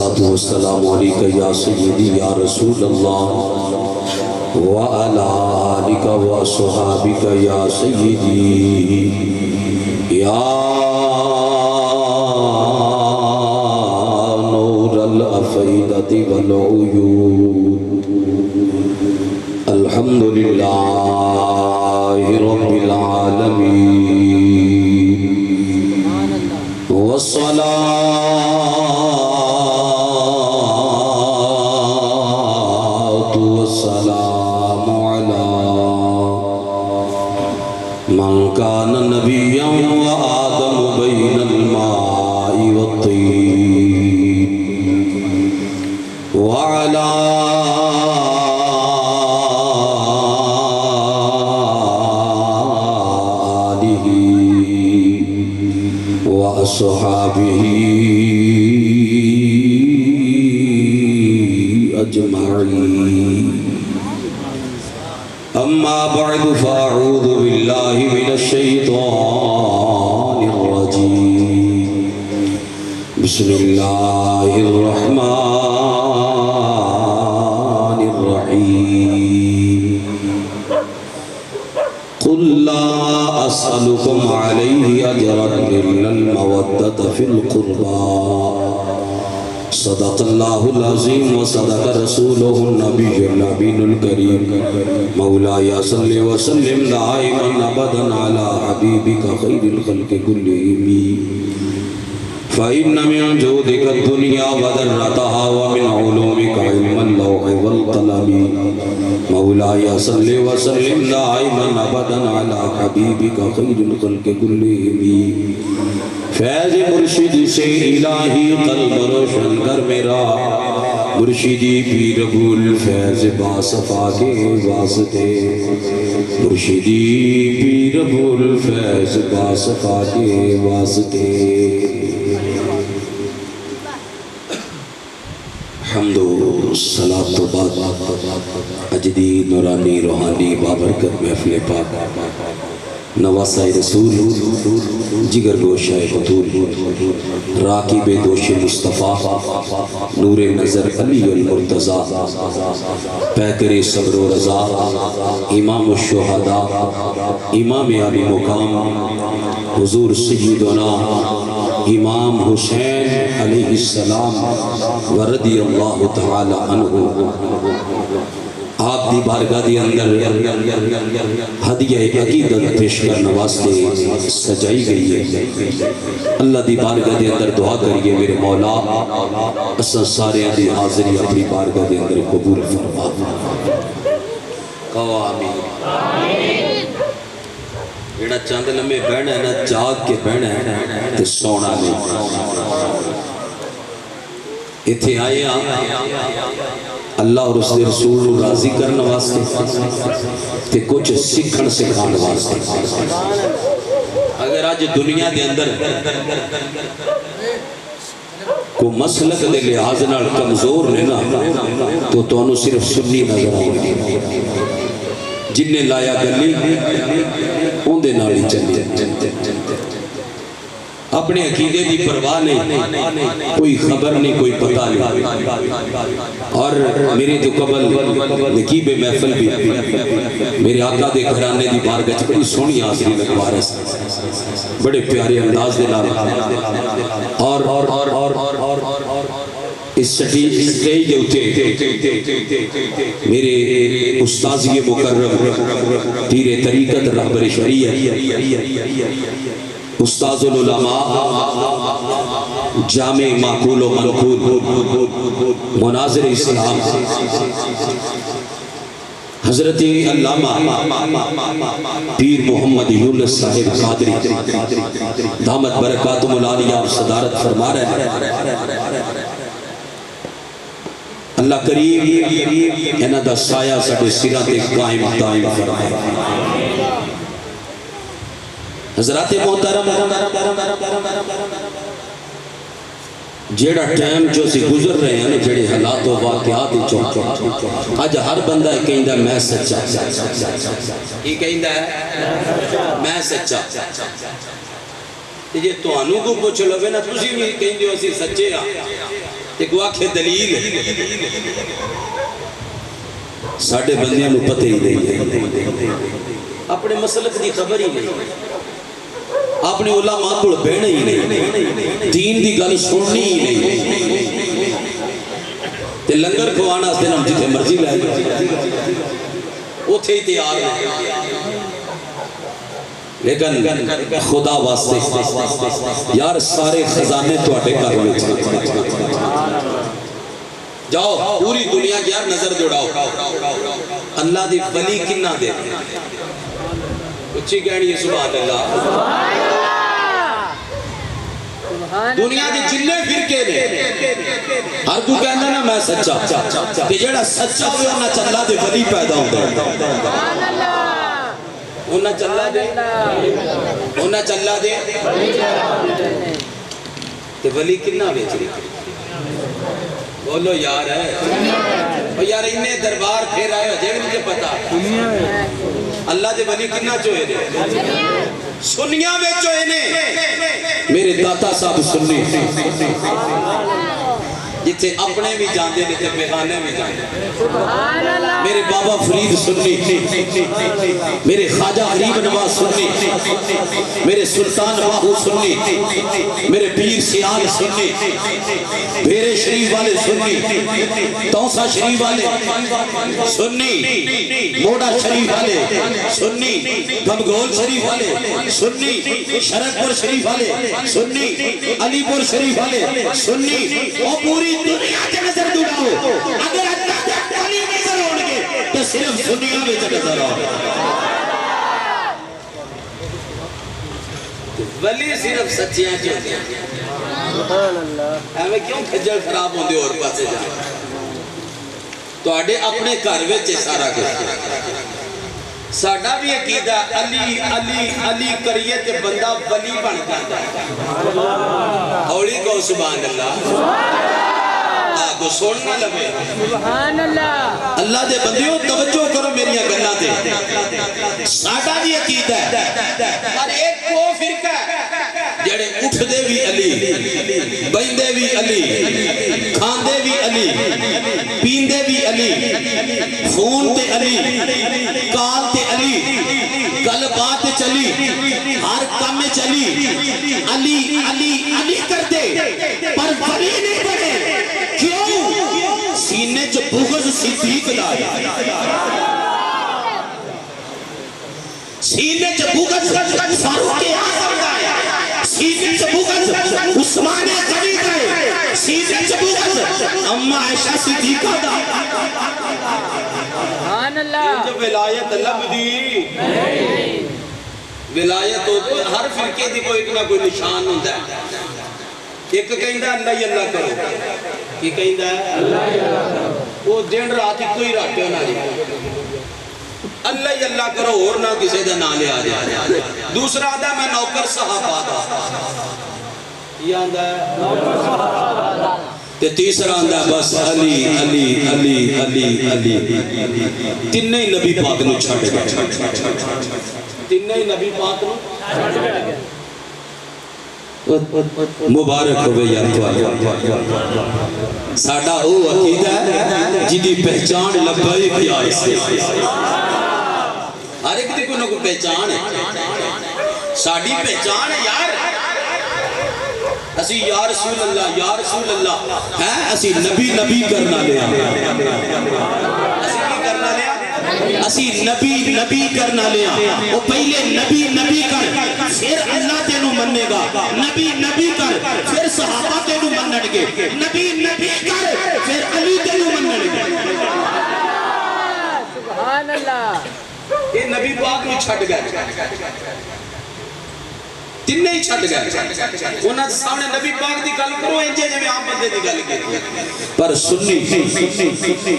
والسلام علیکہ یا سیدی یا رسول اللہ وعلا آلکہ و صحابکہ یا سیدی یا نور الافئدۃ والعیون الحمدللہ رب العالمین والصلاة من كان نبيا وآدم بين الماء والطين وعلى آله وأصحابه أجمعين أما بعد فأعوذ بالله من الشيطان الرجيم بسم الله الرحمن الرحيم قل لا أسألكم عليه أجرا إلا المودة في القربى صدق اللہ العظیم وصدق رسولہ النبی الامین الکریم مولاي صلی وسلم دائما ابدا على حبیبک خیر الخلق كلهم فإن من جودك الدنيا وذرتها ومن علومك علم اللوح والقلم مولاي صلی وسلم دائما ابدا على حبیبک خیر الخلق كلهم فیض مرشد سے الہی قلب روشن کر میرا مرشدی پیر ابو الفیض باصفا کے واسطے مرشدی پیر ابو الفیض باصفا کے واسطے حمد و صلاة و بعد اجدی نورانی روحانی بابرکت محفل پاک نواسہ رسول جگر گوشہ بطول راکب دوش مصطفیٰ نور نظر علی المرتضی پیکر صبر و رضا امام الشہداء امام علی مقام حضور سیدنا امام حسین علیہ السلام ورضی اللہ تعالی عنہ آپ دی بارگاہ دی اندر ہدیہ عقیدت پیش کرنا واسطے سجائی گئی ہے اللہ دی بارگاہ دی اندر دعا کریے میرے مولا اساں سارے دی حاضری اپنی بارگاہ دی اندر قبول فرما کہو آمین ایڑا چاند لمحے بہنا ہے نا جاگ کے بہنا ہے تے سونا نہیں اتھے آئے اللہ اور اس رسول راضی کرنے واسطے تے کچھ سکھن سکھان واسطے اگر آج دنیا دے اندر کو مسلک دے لحاظ نال کمزور لینا تو انہوں صرف سنی نظر آئے جن نے لایا گلی ان دے نالی چلے اپنے عقیدے دی پرواہ نہیں کوئی خبر نہیں کوئی پتہ نہیں اور میرے جو قبل نقیب محفل بھی میرے آقا دے گھرانے دی بارگاہ بڑی سونی حاضری لگوارے بڑے پیارے انداز دے نال اور اس سٹیج دے اٹھے میرے استاذی مکرم پیر طریقت رہبر شریعت استاذ العلماء جامع معقول و منقول مناظر اسلام حضرت علامہ پیر محمد یونس صاحب قادری دامت برکاتم العالیہ صدارت فرما رہے ہیں اللہ کریم انہاں دا سایہ ساڈے سراں تے قائم دائم فرمائے حضرات محترم جیڑا ٹائم جو سی گزر رہے ہیں جیڑے حالات و واقعات آج ہر بندہ کہندہ میں سچا یہ کہندہ ہے میں سچا یہ تو انو کو پوچھ لو نا تسی بھی کہندے ہو اسی سچے ہاں ایک واقع دلیل ساڑھے بندیاں نو پتہ ہی نہیں اپنے مسلک دی خبر ہی نہیں اپنے علماء کو بہن ہی نہیں دین دی گل سننی ہی نہیں تے لنگر کھوانا اس دن ہم جتنے مرضی لائے وہ تھے ہی تیار ہیں لیکن خدا واسطے یار سارے خزانے تو اٹھے کر ہوئے جاؤ پوری دنیا کی یار نظر دوڑاؤ اللہ دی ولی کنہ دے اچھی کہنی ہے سبحان اللہ دنیا دی جننے فرقے نے ہر کو کہنا نا میں سچا کہ جڑا سچا ہوئے انہا چلا دے ولی پیدا ہوتا انہا چلا دے انہا چلا دے تے ولی کنہ بیچ رہی بولو یار ہے یار انہیں دربار پھر آئے جے مجھے پتا اللہ دے ولی کنہ چوئے نے سنیاں میں چوئے نے میرے داتا صاحب سنی جتے اپنے بھی جاندے نے تے بیگانے بھی جاندے میرے بابا فرید سنی میرے خواجہ غریب نواز سنی میرے سلطان باہو سنی میرے پیر سیال سنی بھیرے شریف والے سنی توسا شریف والے سنی موڑا شریف والے سنی گمگول شریف والے سنی شرکپور شریف والے سنی علی پور شریف والے سنی اور پوری دنیا کے نظر دوڑاؤ اگر اللہ کے ولی نظر ہوڑگے تو صرف دنیا میں نظر آؤ ولی صرف سچیاں چاہتے ہیں ہمیں کیوں کھجل خراب ہوندے اور پاسے جائیں تو آڑے اپنے کاروے چے سارا کر ساڑھا بھی عقیدہ علی علی علی کریے تے بندہ ولی بن جاتا ہے اوڑی کو سبحان اللہ آگو سوڑنا لگے سبحان اللہ اللہ دے بندیوں توجہ کرو میری گلہ دے ساڑھا بھی عقیدہ ہے اور ایک کو فرقہ جڑے اٹھ دے بھی علی بیندے بھی علی کھاندے بھی علی پیندے بھی علی خون تے علی کال تے علی گل بات چلی ہر کام میں چلی علی علی علی کر دے پر ولی نہیں بنے کیوں سینے جو بغض صدیق لائے سینے جو بغض فاروق اعظم لائے سینے جو بغض عثمان غنی لائے سینے جو بغض اما عائشہ صدیقہ دا سبحان اللہ جو ولایت لب دی ولایت ہر فرقے دی کوئی ایک نہ کوئی نشان ہوتا ہے ایک کہندہ اللہ ہی اللہ کرو یہ کہندہ ہے اللہ ہی اللہ کرو وہ دن رات ہی کوئی رکھتے ہونا اللہ ہی اللہ کرو اور نہ کسی دا نہ لے آجائے دوسرا آدھا میں نوکر صحابہ دا یہ آدھا ہے نوکر صحابہ دا تیسرا آندہ بس علی علی علی علی علی تیننے نبی پاک نو چھاڑ گئے تیننے نبی پاک نو چھاڑ گئے مبارک ہوئے یا ساڑھا او عقیدہ ہے جدی پہچان لبائی کی آئے سے ہر ایک دی کو پہچان ہے ساڑھی پہچان ہے یار اسی یا رسول اللہ ہیں اسی نبی نبی کرنا لیا اسی کی کرنا لیا اسی نبی نبی کرنا لیا وہ پہلے نبی نبی کر پھر اللہ تینو مننے گا نبی نبی کر پھر صحابہ تینو منن گے نبی نبی کر پھر علی تینو منن گے سبحان اللہ یہ نبی پاک میں چھٹ گئے تین نہیں چھٹ گئے انہاں سامنے نبی پاک دی گل کرو انجے جے میں عام بندے دی گل کی پر سنی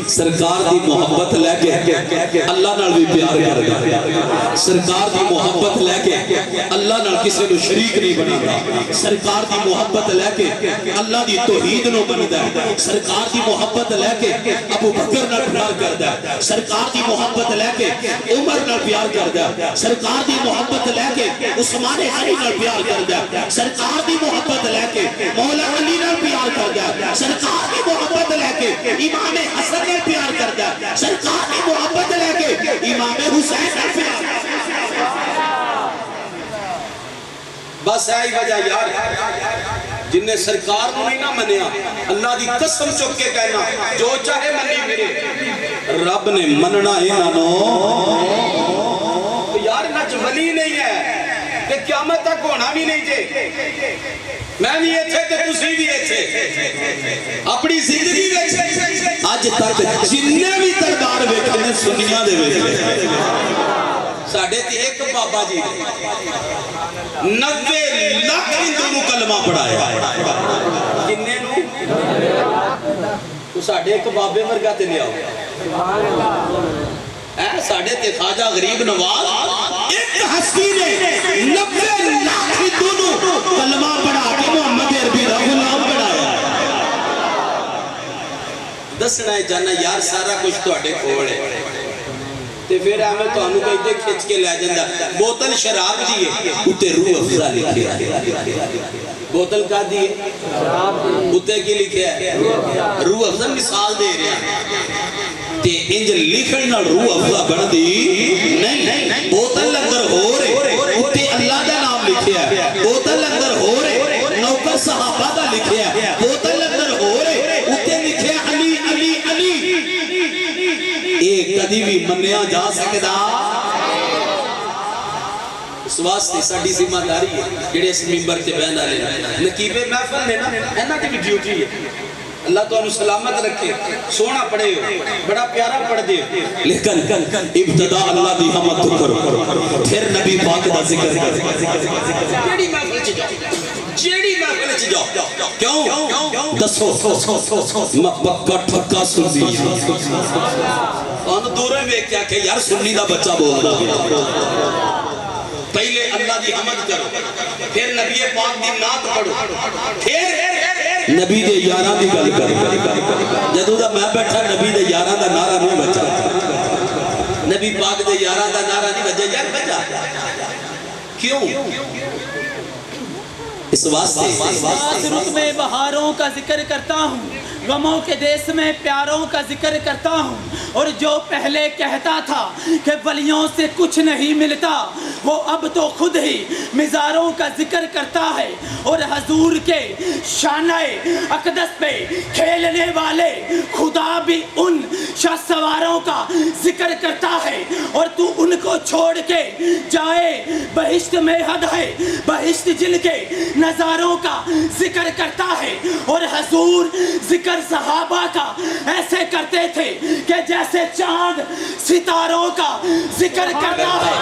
سرکار دی محبت لے کے اللہ نال بھی پیار کر گیا سرکار دی محبت لے کے اللہ نال کسی نو شریک نہیں بناتا سرکار دی محبت لے کے اللہ دی توحید نو بندا ہے سرکار دی محبت لے کے ابو بکر نال پیار کردا ہے سرکار دی محبت لے کے عمر نال پیار کردا ہے سرکار دی محبت لے کے عثمان غنی نال پیار کردا ہے سرکار دی محبت لے کے مولا علی نال پیار کردا ہے سرکار دی محبت لے کے امام حسن نال پیار کردا ہے سرکار دی محبت لے کے امام حسین نال پیار کردا ہے بس یہی وجہ یار جن نے سرکار کو نہیں نہ منیا اللہ دی قسم چک کے کہنا جو چاہے منی میرے رب نے مننا انہوں تو یار نچ ولی نہیں ہے کہ قیامت تک ہونا بھی نہیں جے میں بھی ایتھے کہ تسی بھی ایتھے اپنی زندگی ویچے آج تک جننے بھی دربار ویکھنے سنیاں دے ویکھنے ساڑھے تھی ایک بابا جی 90 لاکھ ہندو نو کلمہ پڑھایا کنے نو تو ساڑھے ایک بابے مرگا تے لیا ساڑھے تے خواجہ غریب نواز ایک ہستی نے 90 لاکھ ہندو نو کلمہ پڑھا کے محمد عربی دا غلام پڑھایا دسنا ہے جانا یار سارا کچھ تو اڈے کھوڑ ہے تے پھر ہمیں تو انہوں کا ادھے کھچ کے لے جاندہ بوتل شراب دیئے اتے روح افزا لکھے بوتل کا دیئے اتے کی لکھے روح افزا مثال دے رہے ہیں تے انجل لکھنا روح افزا بڑھ دی نہیں بوتل اندر ہو رہے اتے اللہ دا نام لکھے بوتل اندر ہو رہے نوکر صحابہ دا لکھے بوتل اندر ہو رہے اتے لکھے علی علی علی ایک کدی بھی منیا جا سکتا اس واسطے ساڑھی ذمہ داری ہے جڑے اس ممبر تے بیان آلے نقیب محفل نے نا اینا کی بھی ڈیوٹی ہے اللہ تو انہوں سلامت رکھے سونا پڑھے ہو بڑا پیارا پڑھ دے لیکن ابتدا اللہ دی حمد تو کرو پھر نبی پاک دا ذکر جیڑی محفل چ جاؤ جیڑی محفل چ جاؤ کیوں دسو میں پکا ٹھکا سنی انہوں دوروں میں کیا کہ یار سنی دا بچہ بول رہا پہلے اللہ دی حمد کرو پھر نبی پاک دی نعت پڑھو پھر نبی دے یاراں دی گل کرو جدوں دا میں بیٹھا نبی دے یاراں دا نعرہ نہیں بچا نبی پاک دے یاراں دا نعرہ نہیں بچا یار بچا کیوں اس واسطے رت میں بہاروں کا ذکر کرتا ہوں غموں کے دیس میں پیاروں کا ذکر کرتا ہوں اور جو پہلے کہتا تھا کہ ولیوں سے کچھ نہیں ملتا وہ اب تو خود ہی مزاروں کا ذکر کرتا ہے اور حضور کے شانہ اقدس پہ کھیلنے والے خدا بھی ان شاہ سواروں کا ذکر کرتا ہے اور تو ان کو چھوڑ کے جائے بہشت میں حد ہے بہشت جن کے نظاروں کا ذکر کرتا ہے اور حضور ذکر صحابہ کا ایسے کرتے تھے کہ جیسے چاند ستاروں کا ذکر کرتا ہے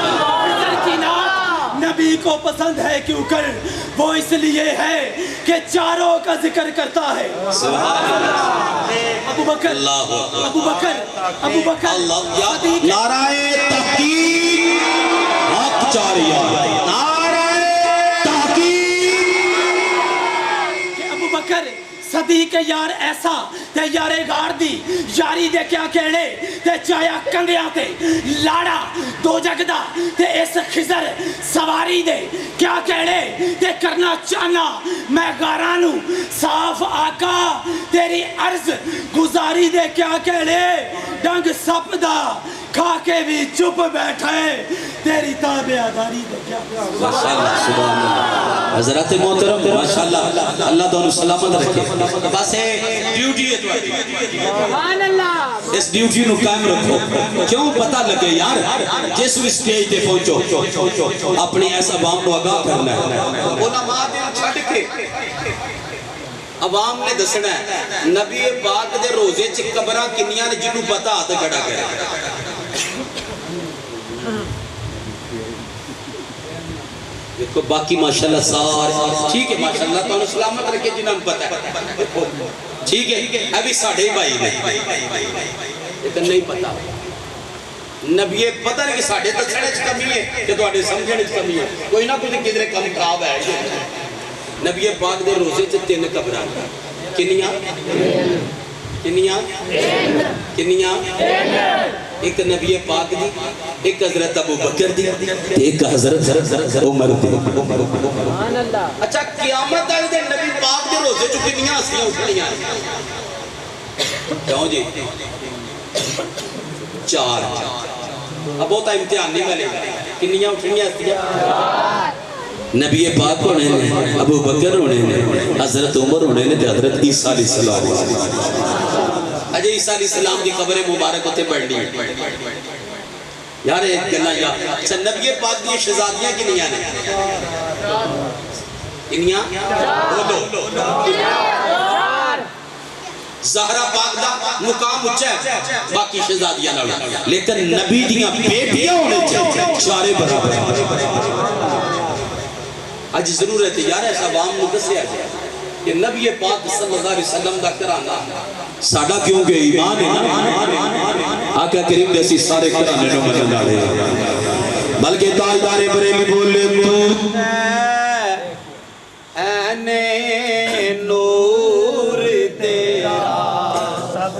ذکر کی نعت نبی کو پسند ہے کیوں کر وہ اس لیے ہے کہ چاروں کا ذکر کرتا ہے ابو بکر ابو بکر ابو بکر نعرہ تحقیق حق جاریہ صدی کے یار ایسا تے یارے گار دی یاری دے کیا کہنے تے چایا کنگیاں تے لاڑا دو جگدہ تے اس خزر سواری دے کیا کہنے تے کرنا چانا میں گارانوں صاف آقا تیری عرض گزاری دے کیا کہنے ڈنگ سپ دا کھا کے بھی چپ بیٹھے تیری تابعداری دے کیا ماشاءاللہ سبحان اللہ حضرات محترم ماشاءاللہ اللہ دونوں سلامت رکھے بس ڈیوٹی ہے سبحان اللہ اس ڈیوٹی نو قائم رکھو کیوں پتہ لگے یار جس بھی سٹیج تے پہنچو اپنی ایسا عوام نو آگاہ کرنا ہے علماء دل چھڑ کے عوام نے دسنا ہے نبی پاک دے روزے چ قبراں کنیاں نے جنوں پتہ ہاتھ کھڑا کرے دیکھو باقی ماشاءاللہ سارے ٹھیک ہے ماشاءاللہ تو انہوں سلامت رکھے جنہاں پتہ ہے ٹھیک ہے ابھی ساڑھے بھائی نہیں لیکن نہیں پتہ نبی پتہ نہیں کہ ساڑھے دسنے چ کمی ہے کہ تو آڑے سمجھنے چ کمی ہے کوئی نہ کچھ کدھرے کم خراب ہے نبی پاک دے روزے چ 3 قبراں کنیاں کنیاں کنیاں ایک نبی پاک دی، ایک حضرت ابو بکر دی، ایک حضرت عمر دی۔ اچھا قیامت والے دن نبی پاک دے روزے چ کنیاں ہستیاں اٹھنیاں کیوں جی؟ 4۔ اب بہت امتحان نہیں ملے گا، کنیاں اٹھنیاں ہستیاں؟ نبی پاک ہونے نے، ابو بکر ہونے نے، حضرت عمر ہونے نے، حضرت عیسیٰ علیہ السلام۔ اجے عیسیٰ علیہ السلام دی قبر مبارک ہوتے پڑھنی یار ایک گلہ یا اچھا نبی پاک دی شہزادیاں کنیاں نے؟ کنیاں بولو زہرہ پاک دا مقام اچھا ہے باقی شہزادیاں نہ لیکن نبی دیاں بیٹیاں ہونے چاہیے 4 برابر۔ آج ضرورت ہے یار ایسا عوام نے دسیا ہے کہ نبی پاک صلی اللہ علیہ وسلم دا کرانا ساڑھا کیونکہ ایمان ہے آقا کریم جیسی سارے کرانے نو مجھے ڈالے بلکہ تاجدار بریلی بولے تو این نور تیرا سب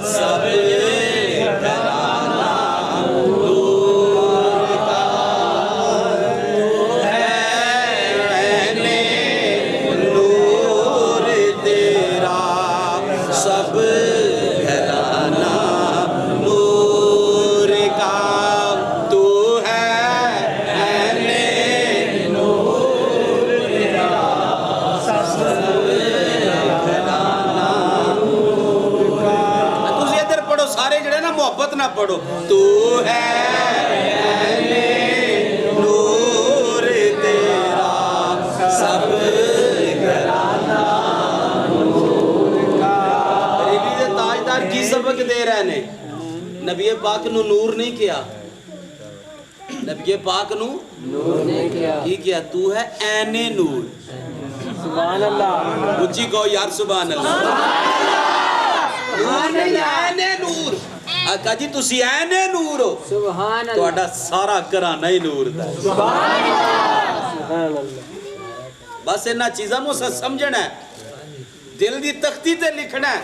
نہ پڑھو تو ہے نور تیرا سب گھرانہ نور کا۔ بریلی دے تاجدار کی سبق دے رہے نے؟ نبی پاک نو نور نہیں کیا، نبی پاک نو نور نہیں کیا، کی کیا؟ تو ہے این نور۔ سبحان اللہ، اچھی کہو یار سبحان اللہ۔ نور نہیں این نور، آقا جی تسی این نور ہو، سبحان اللہ، توڑا سارا کرانہ ہی نور دا، سبحان اللہ۔ بس انہا چیزاں نو سمجھنا ہے، دل دی تختی تے لکھنا ہے،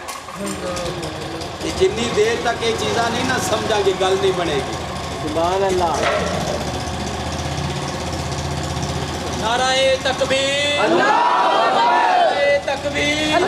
جنی دیر تک یہ چیزاں نہیں نہ سمجھا گی گل نہیں بنے گی۔ سبحان اللہ۔ نعرہ تکبیر، نعرہ تکبیر،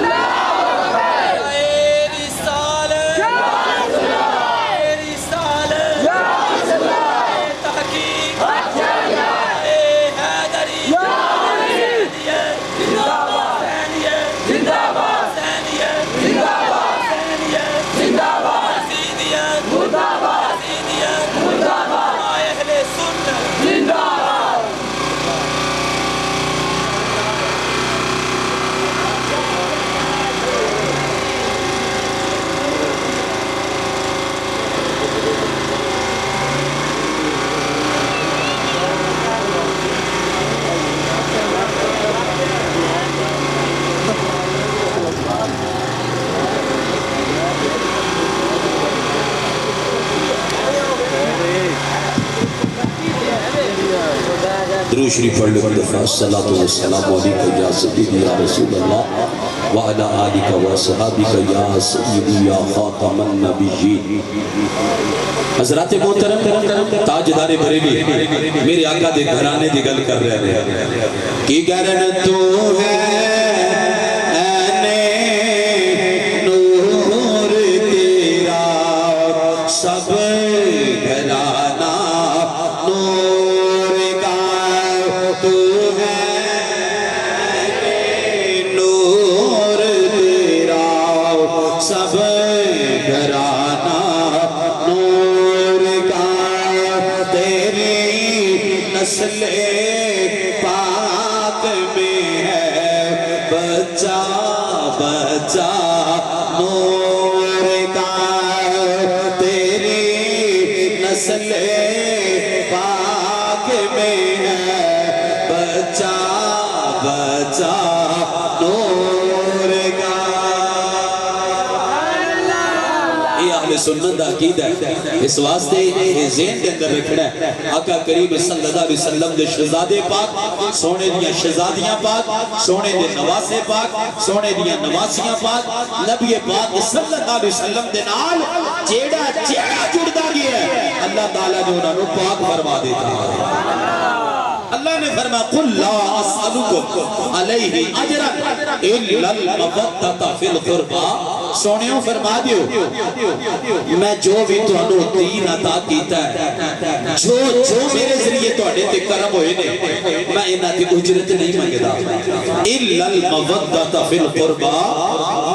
درود شریف پڑھ لے دفعہ الصلاة والسلام علیکہ یا سیدی یا رسول اللہ وعلا آلکہ وصحابکہ یا سیدی یا خاتم النبیین۔ حضرات محترم تاجدار بریلی میرے آقا دے گھرانے دی گل کر رہے ہیں کہ گرن تو ہے این نور تیرا سب گھرانہ نور کا تو ہے نور تیرا سب گھرانہ نور کا تیری نسل پاک میں ہے بچہ بچہ نور کا تیری نسل پاک میں ہے بچہ بچہ نور کا۔ یہ اہل سنت دا عقیدہ ہے۔ اس واسطے یہ ذہن کے اندر رکھنا ہے آقا کریم صلی اللہ علیہ وسلم دے شہزادے پاک، سونے دیاں شہزادیاں پاک، سونے دے نواسے پاک، سونے دیاں نواسیاں پاک، نبی پاک صلی اللہ علیہ وسلم دے نال جیڑا جڑدا گیا ہے اللہ تعالیٰ نے انہوں نے پاک فرما دیتا ہے۔ اللہ نے فرمایا قل لا اسألکم علیہ اجرا الا المودۃ فی القربى، سونیوں فرما دیو میں جو بھی تانوں دین عطا کیتا ہے، جو میرے ذریعے تواڈے تے کرم ہوئے نے، میں انہاں دی اجرت نہیں منگدا، الا المودۃ فی القربى،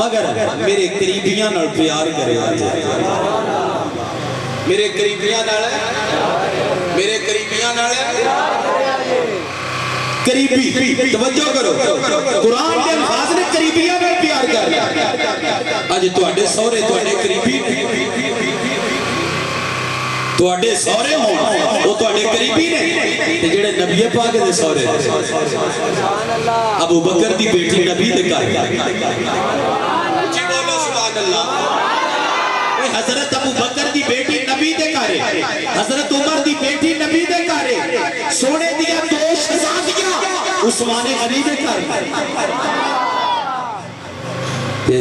مگر میرے قریبیاں نال پیار کریا جائے، میرے قریبیاں نال، میرے قریبیاں نال قریبی، توجہ کرو قرآن کے الفاظ نے قریبیاں میں پیار کر رہا آج تواڈے سورے تواڈے قریبی تواڈے سورے ہوں وہ تواڈے قریبی نے جڑے نبی پاک دے سورے ابو بکر دی بیٹی نبی دے گھر جی بولو سبحان اللہ، حضرت ابو بکر دی بیٹی نبی دے گھر، حضرت عمر دی بیٹی نبی دے گھر، سونے دیا دو شہزادیاں عثمان غنی دے گھر،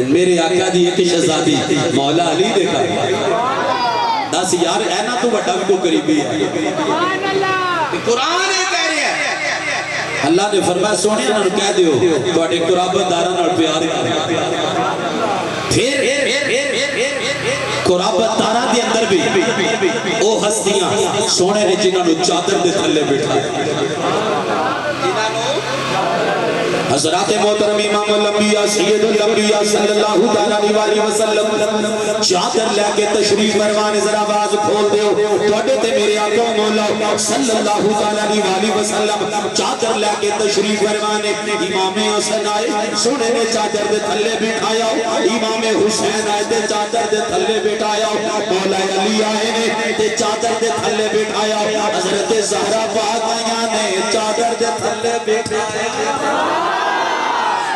میرے آقا دی ایک شہزادی مولا علی دے گھر، دس یار اینا تو بڑا بھی کو قریبی ہے، قرآن ہے کہہ رہے ہیں، اللہ نے فرمایا سونے انہوں نے کہہ دیو تو اٹھے قرابت داران اور پیار کریں، پھر قرابت داران دی اندر بھی او ہستیاں سونے نے جنہوں نے چادر دے تھلے بیٹھا حضرات محترم امام الانبیاء سید الانبیاء صلی اللہ علیہ وسلم چادر لے کے تشریف فرمانے ذرا آواز کھول دیو توڑے تے میرے آقا مولا صلی اللہ علیہ وسلم چادر لے کے تشریف فرمانے امام حسین آئے سونے نے چادر دے تھلے بیٹھایا امام حسین آئے تے چادر دے تھلے بیٹھایا مولا علی آئے نے تے چادر دے تھلے بیٹھایا حضرت زہرا پاک آیا نے چادر دے تھلے بیٹھایا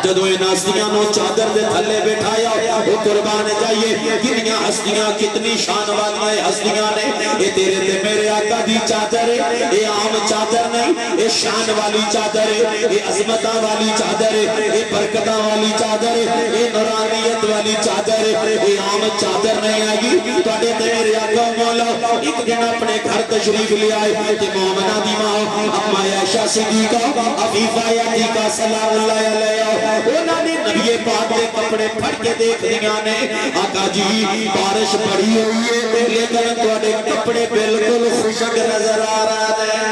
جدو ان ہستیاں نو چادر دے تھلے بیٹھایا وہ قربان جائیے کنیاں ہستیاں کتنی شان والی ہستیاں نے یہ تیرے تے میرے آقا دی چادر ہے یہ عام چادر نہیں یہ شان والی چادر ہے یہ عظمتاں والی چادر ہے یہ برکتاں والی چادر ہے یہ نورانیت والی چادر ہے یہ عام چادر نہیں آئی توڑے تے میرے آقا مولا ایک دن اپنے گھر تشریف لے آئے تے مومنہ دی ماں اما عائشہ صدیقہ عفیفہ یادیقہ سلام اللہ علیہ انہوں نے نبی پاک دے کپڑے پھڑ کے دیکھ دیا نے آقا جی بارش پڑی ہوئی ہے لیکن توڑے کپڑے بالکل خشک نظر آ رہا ہے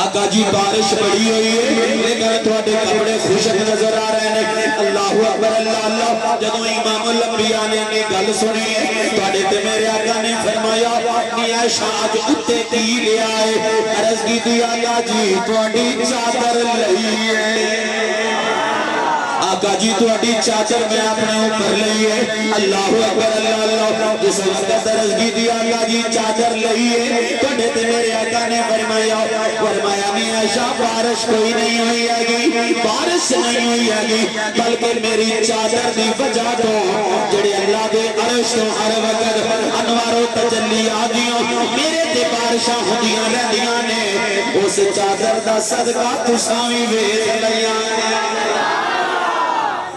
آقا جی بارش پڑی ہوئی ہے لیکن توڑے کپڑے خشک نظر آ رہے ہیں اللہ اکبر اللہ اللہ جدو امام الانبیاء نے گل سنی ہے توڑے تے میرے آقا نے فرمایا نی عائشہ آج اتے کی لے آئے عرض کی دی آقا جی توڑی چادر لئی ہے آقا جی تو اڈی چادر میں اپنے اوپر لئیے اللہ اکبر اللہ اللہ جس وقت درزگی دی آقا جی چادر لئیے کڑے تے میرے آقا نے فرمایا نہیں عائشہ بارش کوئی نہیں ہوئی آگی بارش نہیں ہوئی آگی بلکہ میری چادر دی وجہ تو جڑے اللہ دے عرش تو ہر وقت انوار و تجلی آدیوں میرے تے بارشاں ہوندیاں رہدیاں نے اس چادر دا صدقہ تو سامی ویز لیاں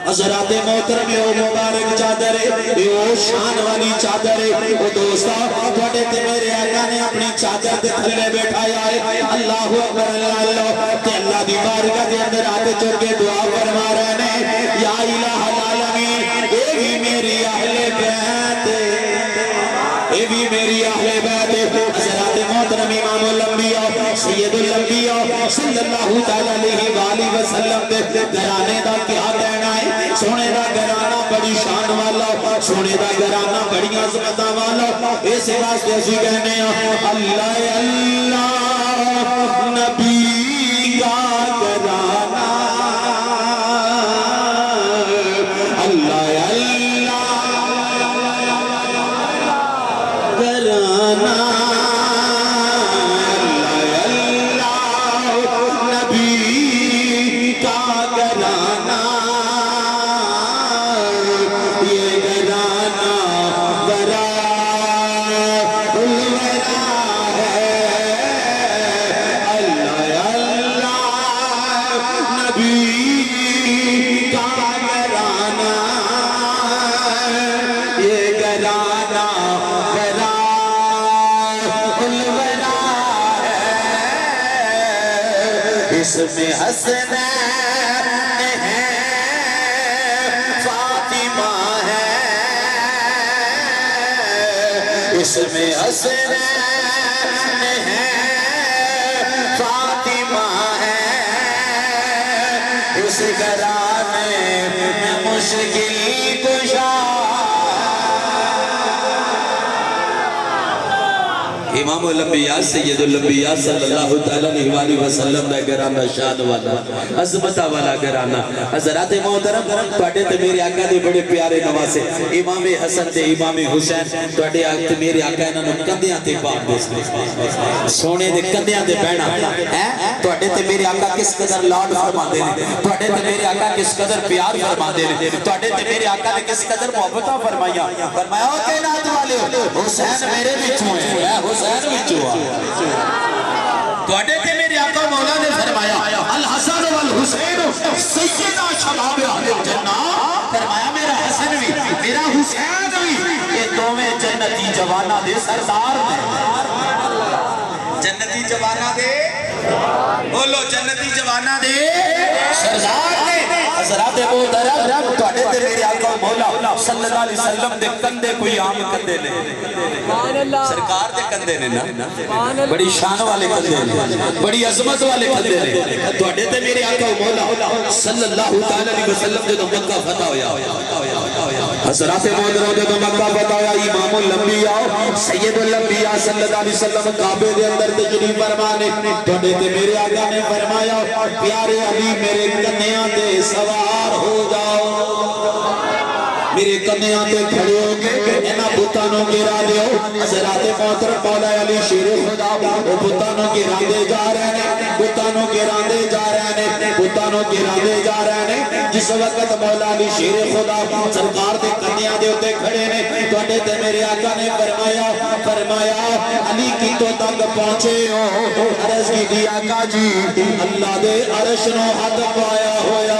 حضرات محترم او مبارک چادر ہے او شان والی چادر ہے او دوستا توڑے تے میرے آقا نے اپنی چادر دے تھلے بیٹھایا ہے اللہ اکبر اللہ تے اللہ دی بارگاہ دے اندر آتے چڑھ کے دعا فرما رہے نے یا الہ العالمین اے بھی میری اہل بیت اے بھی میری اہل بیت حضرات محترم امام الانبیاء سید الانبیاء صلی اللہ علیہ وسلم دے گھرانے دا کیا کہنا ہے سونے دا گھرانہ بڑی شان والا سونے دا گھرانہ بڑی عظمت والا اس واسطے اسی کہنے ہیں اللہ اللہ نبی کا گھرانہ اللہ اللہ گھرانہ یہ گھرانہ میں حسنین ہے فاطمہ ہے اس میں حسنین ہے فاطمہ ہے اس گھرانے میں مشکل کشا امام الانبیاء سید الانبیاء صلی اللہ تعالیٰ علیہ وسلم دا گھرانہ شان والا عظمتہ والا گھرانہ حضرات محترم پڑھے تے میرے آقا دے بڑے پیارے نواسے امام حسن تے امام حسین پڑھے تے میرے آقا انہوں کندیاں تے پاک دے سونے دے کندیاں تے بہنا پڑھے تے میرے آقا کس قدر لاڈ فرما دے پڑھے تے میرے آقا کس قدر پیار فرما دے پڑھے تے میرے آقا نے کس قدر محبتہ فرمایا فرمایا کائنات والے حسین میرے بچوں ہے حسین توڑے تے میرے آقا مولا نے فرمایا الحسن والحسین سیدہ شباب اہل جنہ فرمایا میرا حسن بھی میرا حسین بھی یہ دومیں جنتی جوانہ دے سردار نے جنتی جوانہ دے بولو جنتی جوانہ دے سردار نے حضرات محترم توڑے تے میرے آقا مولا صلی اللہ علیہ وسلم دے کندے کوئی عام کندے نے سرکار دے کندے نے نا بڑی شان والے کندے نے بڑی عظمت والے کندے نے توڑے تے میرے آقا مولا صلی اللہ علیہ وسلم دے تو مکہ فتح ہویا حضرات محترم دے تو مکہ فتح ہویا امام الانبیاء سید الانبیاء صلی اللہ علیہ وسلم کعبے دے اندر تشریف فرمانے توڑے تے میرے آقا نے فرمایا پیارے علی میرے کندیاں تے سوار ہو جاؤ میرے کندیاں تے کھڑے ہو کے انہاں بتانوں گرا دیو حضرات محترم مولا علی شیر خدا وہ بتانوں گراندے جا رہے ہیں بتانوں گراندے جا رہے ہیں بتانوں گراندے جا رہے ہیں جس وقت مولا علی شیر خدا سرکار دے کندیاں دے ہوتے کھڑے نے توڑے تے میرے آقا نے فرمایا علی کی تو تک پہنچے ہو عرض کی دی آقا جی اللہ دے عرش نو حد پایا ہویا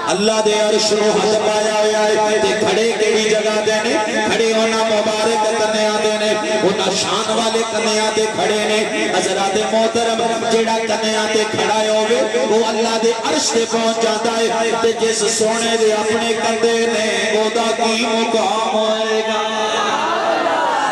اللہ دے عرش نو حد پایا ہویا ہے تے کھڑے کیڑی جگہ دینے کھڑے ہونا مبارک کنیاں دینے ہونا شان والے کنیاں تے کھڑے نے حضرات محترم جیڑا کنیاں تے کھڑا ہوئے وہ اللہ دے عرش تے پہنچ جاتا ہے تے جس سونے دے اپنے کندے نے وہ دا کی مقام ہوئے گا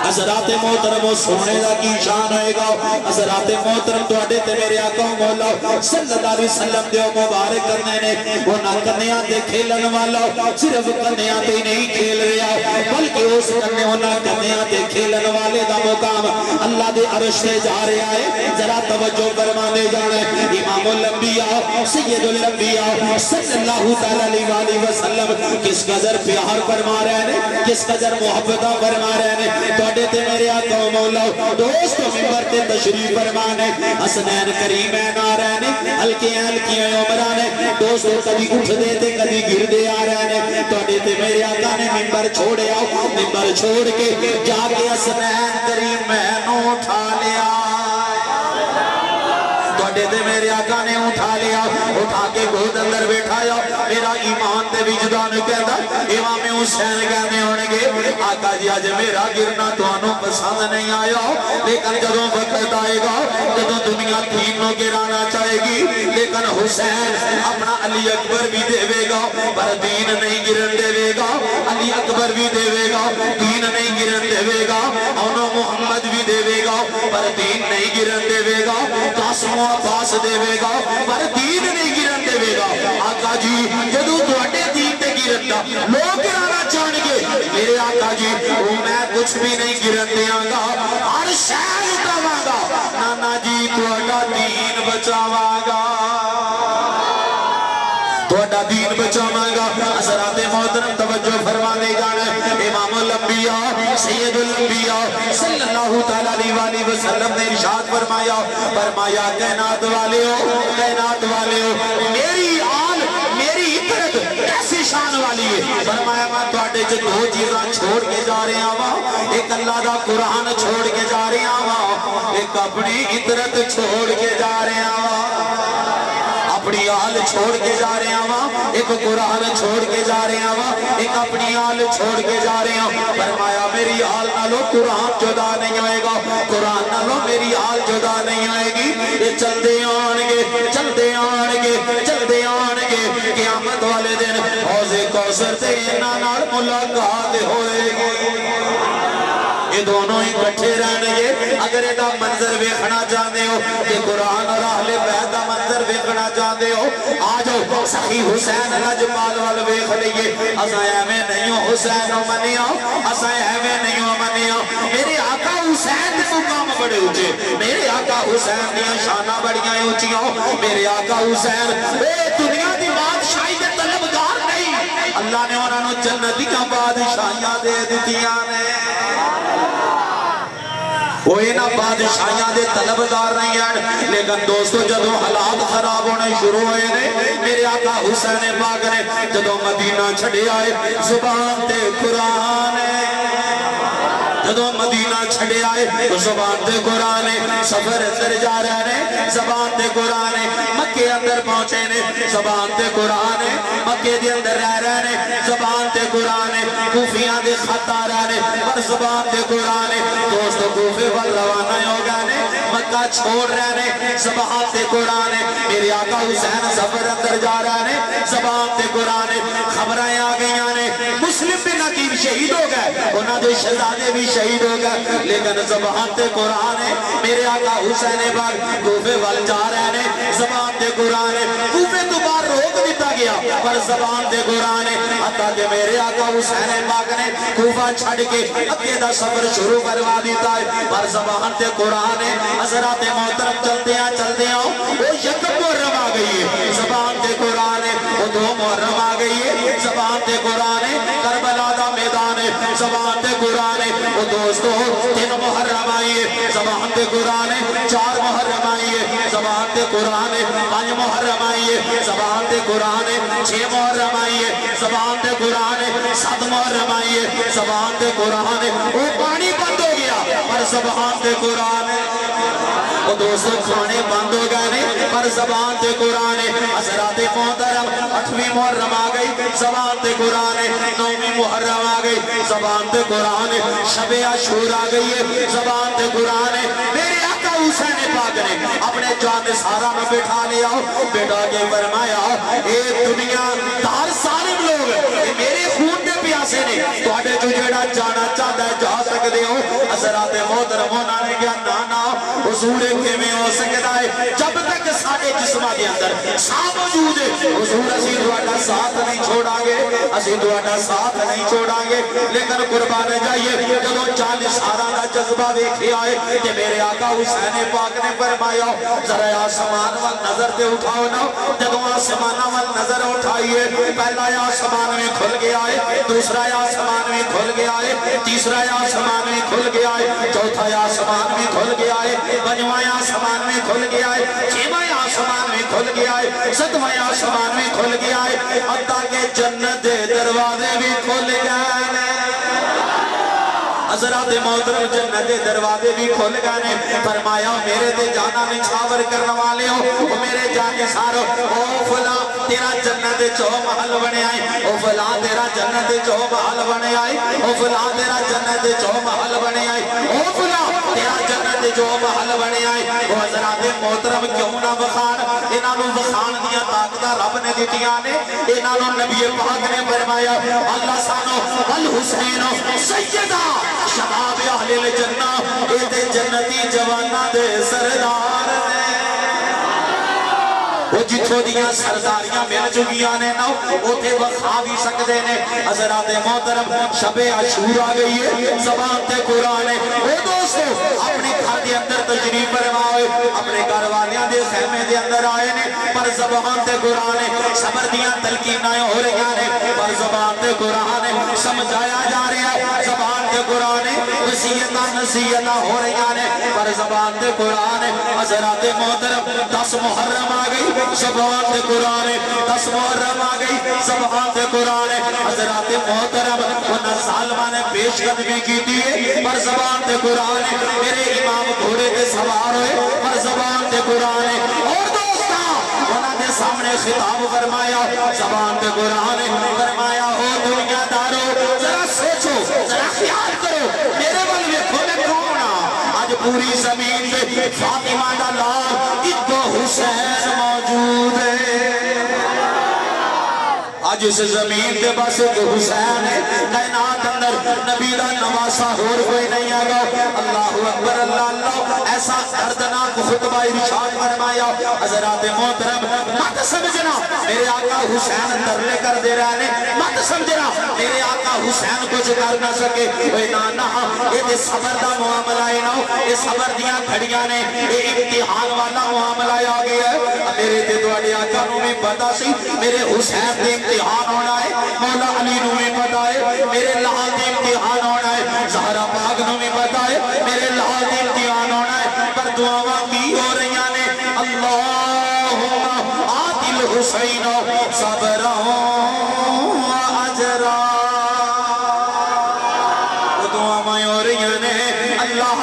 حضرات محترم سونے دا کی شان ہوئے گا حضرات محترم توڑے تے میرے آقا مولا صلی اللہ علیہ وسلم دے مبارک کرنے نے وہ نہ کنیاں تے کھیلن والا صرف کنیاں تے نہیں کھیل رہا بلکہ اس کنیاں ہونا کنیاں تے کھیلن والے دا مقام اللہ دے عرش سے جا رہا ہے ذرا توجہ فرمانے جانے امام الانبیاء سید الانبیاء صلی اللہ علیہ وسلم کس قدر پیار فرما رہے ہیں کس قدر محبتہ فرما رہے ہیں تے میرے آقا مولا دوستوں ممبر تے تشریف فرمانے حسنین کریمین آ رہے ہیں ہلکیاں عمرانے دوستوں کبھی اٹھ دے تے کبھی گر دے آ رہے ہیں توڑے تے میرے آقا نے ممبر چھوڑے آؤ ممبر چھوڑ کے جا کے حسنین کریمین اٹھا لیا توڑے تے میرے آقا نے اٹھا لیا اٹھا کے گود اندر بیٹھایا میرا ایمان تے وجدان کہتا امام حسین کہنے ہونے گے آقا جی آج میرا گرنا تو انہوں پسند نہیں آیا لیکن جدوں وقت آئے گا جدوں دنیا تینوں گرانا چاہے گی لیکن حسین اپنا علی اکبر بھی دے گا پر دین نہیں گرن دے گا علی اکبر بھی دے گا دین نہیں گرن دے گا انہوں محمد بھی دے گا پر دین نہیں گرن دے گا قاسم و عباس دے گا پر دین نہیں گرن دے گا آقا جی جدوں دوڑے دین تے گرن دا لوگ گرانا چاہنے گے میرے آقا جی وہ میں کچھ بھی نہیں گرن دیاں گا ہر شہر اٹھاواں گا نانا جی توڑا دین بچاواں گا توڑا دین بچاواں گا حضرات محترم توجہ فرمانے جانا امام الانبیاء سید الانبیاء صلی اللہ علیہ وسلم نے ارشاد فرمایا کائنات والے ہو میری آل میری عطرت کیسی شان والی ہے فرمایا میں توڑے جو دو چیزاں چھوڑ کے جا رہے ہیں ایک اللہ دا قرآن چھوڑ کے جا رہے ہیں ایک اپنی عطرت چھوڑ کے جا رہے ہیں اپنی آل چھوڑ کے جا رہے ہیں وہاں، ایک قرآن چھوڑ کے جا رہے ہیں وہاں، ایک اپنی آل چھوڑ کے جا رہے ہیں۔ فرمایا میری آل نالو قرآن جدا نہیں ہوئے گا، قرآن نالو میری آل جدا نہیں ہوئے گی۔ یہ چلتے آنگے چلتے آنگے چلتے آنگے، قیامت والے دن حوض کوثر تے انہاں نال ملاقات ہوئے گی۔ یہ دونوں ہی کٹھے رہنے گے۔ اگر ایڈا منظر ویکھنا چاہتے ہو کہ قرآن اور اہل بیت دا منظر ویکھنا چاہتے ہو، آ جاؤ سخی حسین لجپال وال ویکھ لئیے۔ اساں ایویں نہیں ہو حسین نو منیا، اساں ایویں نہیں ہو منیا۔ میرے آقا حسین دے مقام بڑے اونچے، میرے آقا حسین دیاں شاناں بڑیاں اونچیاں، میرے آقا حسین اے دنیا دی بادشاہی دے طلبگار نہیں، اللہ نے انہاں نو جنت دیاں بادشاہیاں دے دتیاں نے۔ وہ اینا بادشاہیاں دے طلبگار نہیں ہیں، لیکن دوستو جدوں حالات خراب ہونے شروع ہوئے نے، میرے آقا حسین پاک نے جدوں مدینہ چھڑے آئے، زبان تے قرآن جدوں مدینہ چھڑے آئے، زبان تے قرآن سفر اندر جا رہے نے، زبان تے قرآن مکے اندر پہنچے نے، زبان تے قرآن مکے دے اندر رہ رہے نے، زبان تے قرآن کوفیاں دے خط آ رہے نے، پر زبان تے قرآن دوستو کوفے پر روانہ ہو گئے نے، مکہ چھوڑ رہے نے، زبان تے قرآن میرے آقا حسین سفر اندر جا رہے نے، زبان تے قرآن خبریں آ گئیاں نے، مسلم بن عقیل شہید ہو گئے، انہاں دے شہزادے بھی شہید ہو گئے، لیکن زبان تے قرآن میرے آقا حسین پاک کوفے وال جا رہے نے، زبان تے قرآن کوفے تو باہر روک دیتا گیا، پر زبان تے قرآن حتیٰ کہ میرے آقا حسین پاک نے کوفہ چھڑ کے اگے دا سفر شروع کروا دیتا ہے، پر زبان تے قرآن حضرات محترم چلتے ہیں وہ یک محرم آ گئی ہے، زبان تے قرآن وہ دو محرم آ گئی ہے، زبان تے قرآن کربلا دا میدان ہے، زبان تے قرآن وہ دوستو 3 محرم آئی ہے، زبان تے قرآن 4 محرم آئی ہے، زبان تے قرآن 5 محرم آئی ہے، زبان تے قرآن 6 محرم آئی ہے، زبان تے قرآن 7 محرم آئی ہے، زبان تے قرآن وہ پانی بند ہو گیا، پر زبان تے قرآن وہ دوستو کھانے بند ہو گئے نے، پر زبان تے قرآن حضرات محترم 8ویں محرم آ گئی، زبان تے قرآن 9ویں محرم آ گئی، زبان تے قرآن شب عاشور آ گئی ہے، زبان تے قرآن میرے آقا حسین پاک نے اپنے جان سارا میں بٹھا لیا، بیٹا کے فرمایا اے دنیا دار ظالم لوگ میرے خون دے پیاسے نے، تواڈے جو جڑا جانا چاہتا ہے جا سکتے ہو۔ حضرات محترم ہونا نے کیا نانا حضور کے میں ہو سکتا ہے جب تک سارے جسمہ دے اندر ساتھ موجود ہے، حضور اسی دوڑا ساتھ نہیں چھوڑا گے، اسی دوڑا ساتھ نہیں چھوڑا گے، لیکن قربان جائیے جدوں جان سارا کا جذبہ دیکھے آئے کہ میرے آقا حسین پاک نے فرمایا ذرا آسمان وال نظر دے اٹھاؤ نا، جدوں آسمان وال نظر اٹھائیے، پہلا آسمان میں کھل گیا ہے، دوسرا آسمان میں کھل گیا ہے، تیسرا آسمان میں کھل گیا ہے، چوتھا آسمان میں کھل گیا ہے، پنجواں آسمان میں کھل گیا ہے، چھواں آسمان میں کھل گیا ہے، ساتواں آسمان میں کھل گیا ہے، حتیٰ کہ جنت دے دروازے بھی کھل گئے ہیں۔ حضرات محترم جنت دے دروازے بھی کھل گئے، فرمایا میرے تے جانا نچھاور کرنے والے ہو، میرے جانے سارو او فلاں تیرا جنت دے 4 محل بنے آئے، او فلاں تیرا جنت دے 4 محل بنے آئے، او فلاں تیرا جنت دے 4 محل بنے آئے، او فلاں تیرا جنت دے 4 محل بنے آئے۔ وہ حضرات محترم کیوں نہ بخان، انہاں نو بخان دیا طاقتاں رب نے دتیاں نے، انہاں نو نبی پاک نے فرمایا اللہ سانو الحسین سیدہ شباب اہل الجنہ، اے تے جنتی جواناں دے سردار نے، وہ جتھوں دیاں سرداریاں مل چکیاں نے نا اوتھے وکھا بھی سکدے نے۔ حضرات محترم شب عاشور آ گئی ہے، زبان تے قرآن وہ دوستو اپنے گھر دے اندر تشریف فرمائے، اپنے گھر والیاں دے خیمے دے اندر آئے نے، پر زبان تے قرآن صبر دیاں تلقیناں ہو رہی نے، پر زبان تے قرآن سمجھایا جا رہا ہے، زبان تے قرآن وصیتاں نصیحتاں ہو رہی نے، پر زبان تے قرآن حضرات محترم 10 محرم آ گئی، زبان تے قرآن 10 محرم آ گئی، زبان تے قرآن حضرات محترم انہاں ظالماں نے پیش قدمی کی دی ہے، پر زبان تے قرآن میرے امام گھوڑے کے سوار ہوئے، پر زبان تے قرآن اور دوستا انہاں دے سامنے خطاب فرمایا زبان پہ قرآن فرمایا او دنیا دارو ذرا سوچو ذرا خیال کرو میرے ول ویکھو میں کون ہاں آج پوری زمین پہ فاطمہ دا لال ابو حسین موجود ہے آج اس زمین پہ بس ایک حسین ہے کائنات اندر نبی دا نواسا اور کوئی نہیں آگا اللہ اکبر اللہ اللہ ایسا دردناک خطبہ ارشاد فرمایا حضرات محترم مت سمجھنا میرے آقا حسین ترلے کر دے رہے ہیں مت سمجھنا میرے آقا حسین کچھ کر نہ سکے اوے نانا یہ صبر دا معاملہ ہے نا یہ صبر دیاں کھڑیاں نے یہ امتحان والا معاملہ آ گیا ہے میرے تے تواڈے آقا نوں بھی پتہ سی میرے حسین دے امتحان ہونا ہے مولا علی نوں بھی پتہ ہے میرے لال دے امتحان ہونا ہے زہرا پاک نوں بھی پتہ ہے میرے لال دے امتحان ہونا ہے پر دعاواں کی ہو رہیاں نے اللہم آتی الحسین صبرا اجرا دعاواں ہو رہیاں نے اللہ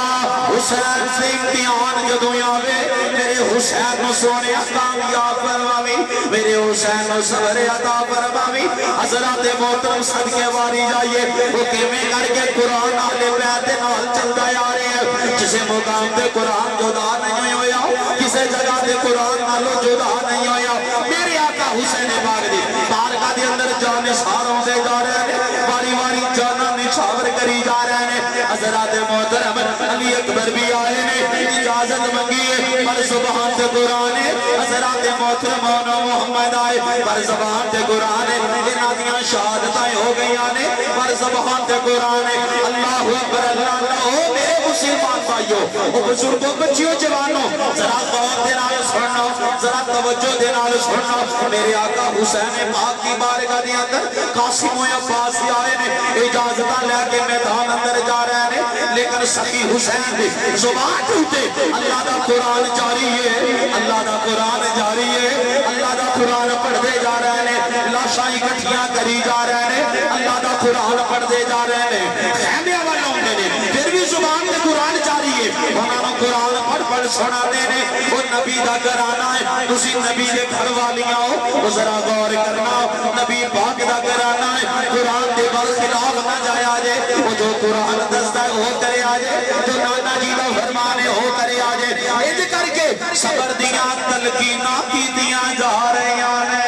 حسین سے امتحان جدوں آوے میرے حسین نو سونے کامیاب فرماوی میرے حسین نو صبر عطا فرماوی حضرات محترم صدقے واری جائیے وہ کیویں کر کے قرآن اہل بیت دے نال چلدا آ رہے ہیں کسے مقام تے قرآن جدا نہیں ہویا کسے جگہ تے قرآن نالوں جدا نہیں ہویا میرے آقا حسین پاک دی بارگاہ دے اندر جان نثار ہوندے جا رہے ہیں واری واری جاناں نچھاور کری جا رہے ہیں حضرات محترم علی اکبر بھی آئے نے اجازت منگی ہے پر زبان تے قرآن ہے حضرات محترم محمد آئے پر زبان تے قرآن ہے انہاں دیاں شہادتیں ہو گئیاں نے پر زبان تے قرآن ہے اللہ اکبر اللہ اللہ او میرے مسلمان بھائیو او بزرگوں بچیوں جوانوں ذرا غور دے نال سننا ذرا توجہ دے نال سننا میرے آقا حسین پاک کی بارگاہ دے اندر قاسم و عباس آئے نے اجازتاں لے کے میدان اندر جا رہے ہیں لیکن سخی حسین دی زبان ٹوٹے اللہ دا قرآن جاری ہے اللہ دا قرآن جاری ہے اللہ دا قرآن پڑھتے جا رہے ہیں لاشاں اکٹھیاں کری جا رہے ہیں اللہ دا قرآن پڑھتے جا رہے ہیں خیمے والے ہوندے نے پھر بھی زبان تے قرآن جاری ہے انہاں نوں قرآن پڑھ پڑھ سناتے نے وہ نبی دا گھرانہ ہے تسی نبی دے گھر والیاں ہو ذرا غور کرنا نبی پاک دا گھرانہ ہے قرآن دے خلاف نہ جایا جے وہ جو قرآن دستا ہے وہ کرے آجے جو نانا جی دا فرمان ہے وہ کرے آجے اج کر کے صبر دیاں تلقیناں کیتیاں جا رہیاں نے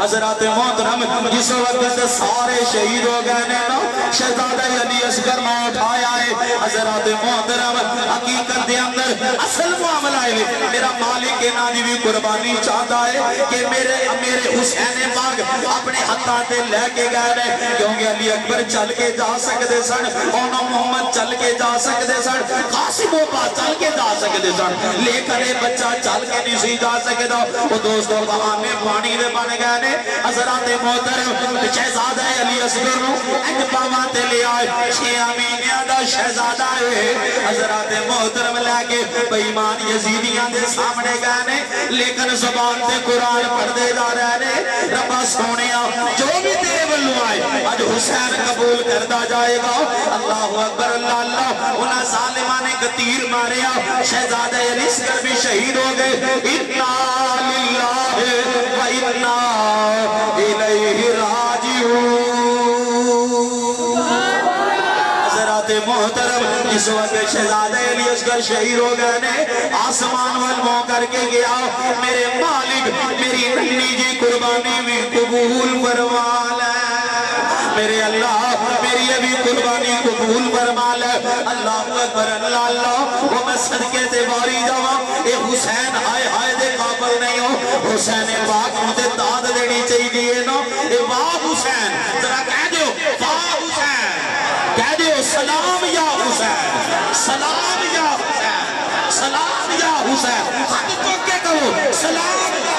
حضرات محترم جس وقت سارے شہید ہو گئے نے شہزادہ علی اصغر نہ اٹھایا ہے حضرات محترم حقیقت دے اندر اصل معاملہ ہے میرا مالک انہاں دی بھی قربانی چاہتا ہے کہ میرے حسین پاک اپنے ہتھاں تے لے کے گئے نے کیونکہ علی اکبر چل کے جا سکتے سن اونا محمد چل کے جا سکتے سن قاسم و پاس چل کے جا سکتے سن لیکن یہ بچہ چل کے نہیں سی جا سکتا وہ دوستوں بہانے پانی دے بن گئے نے حضرات محترم شہزادہ علی اصغر نو ایک پاواں تے لے آئے 6 مہینیاں دا شہزادہ ہے حضرات محترم لے کے بے ایمان یزیدیاں دے سامنے گئے نے لیکن زبان تے قرآن پڑھتے جا رہے نے ربا سونیا جو بھی تیرے ولوں آئے آج حسین قبول کرتا جائے گا اللہ اکبر اللہ اللہ انہاں ظالماں نے تیر ماریا شہزادہ علی اصغر بھی شہید ہو گئے انا للہ و انا الیہ راجعون حضرات محترم اس وقت شہزادہ علی اصغر شہید ہو گئے نے آسمان والموں کر کے گیا میرے مالک میری ننی جی قربانی بھی قبول فرما لے میرے اللہ میری ابھی قربانی قبول فرما لے اللہ اکبر اللہ اللہ وہ میں صدقے تے باری جاواں اے حسین آئے آئے دے قابل نہیں ہو حسین پاک مجھے داد دینی چاہیے نا اے واہ حسین ذرا کہہ دیو واہ حسین کہہ دیو سلام یا حسین سلام یا حسین سلام یا حسین ہاتھ چوک کے کہو سلام یا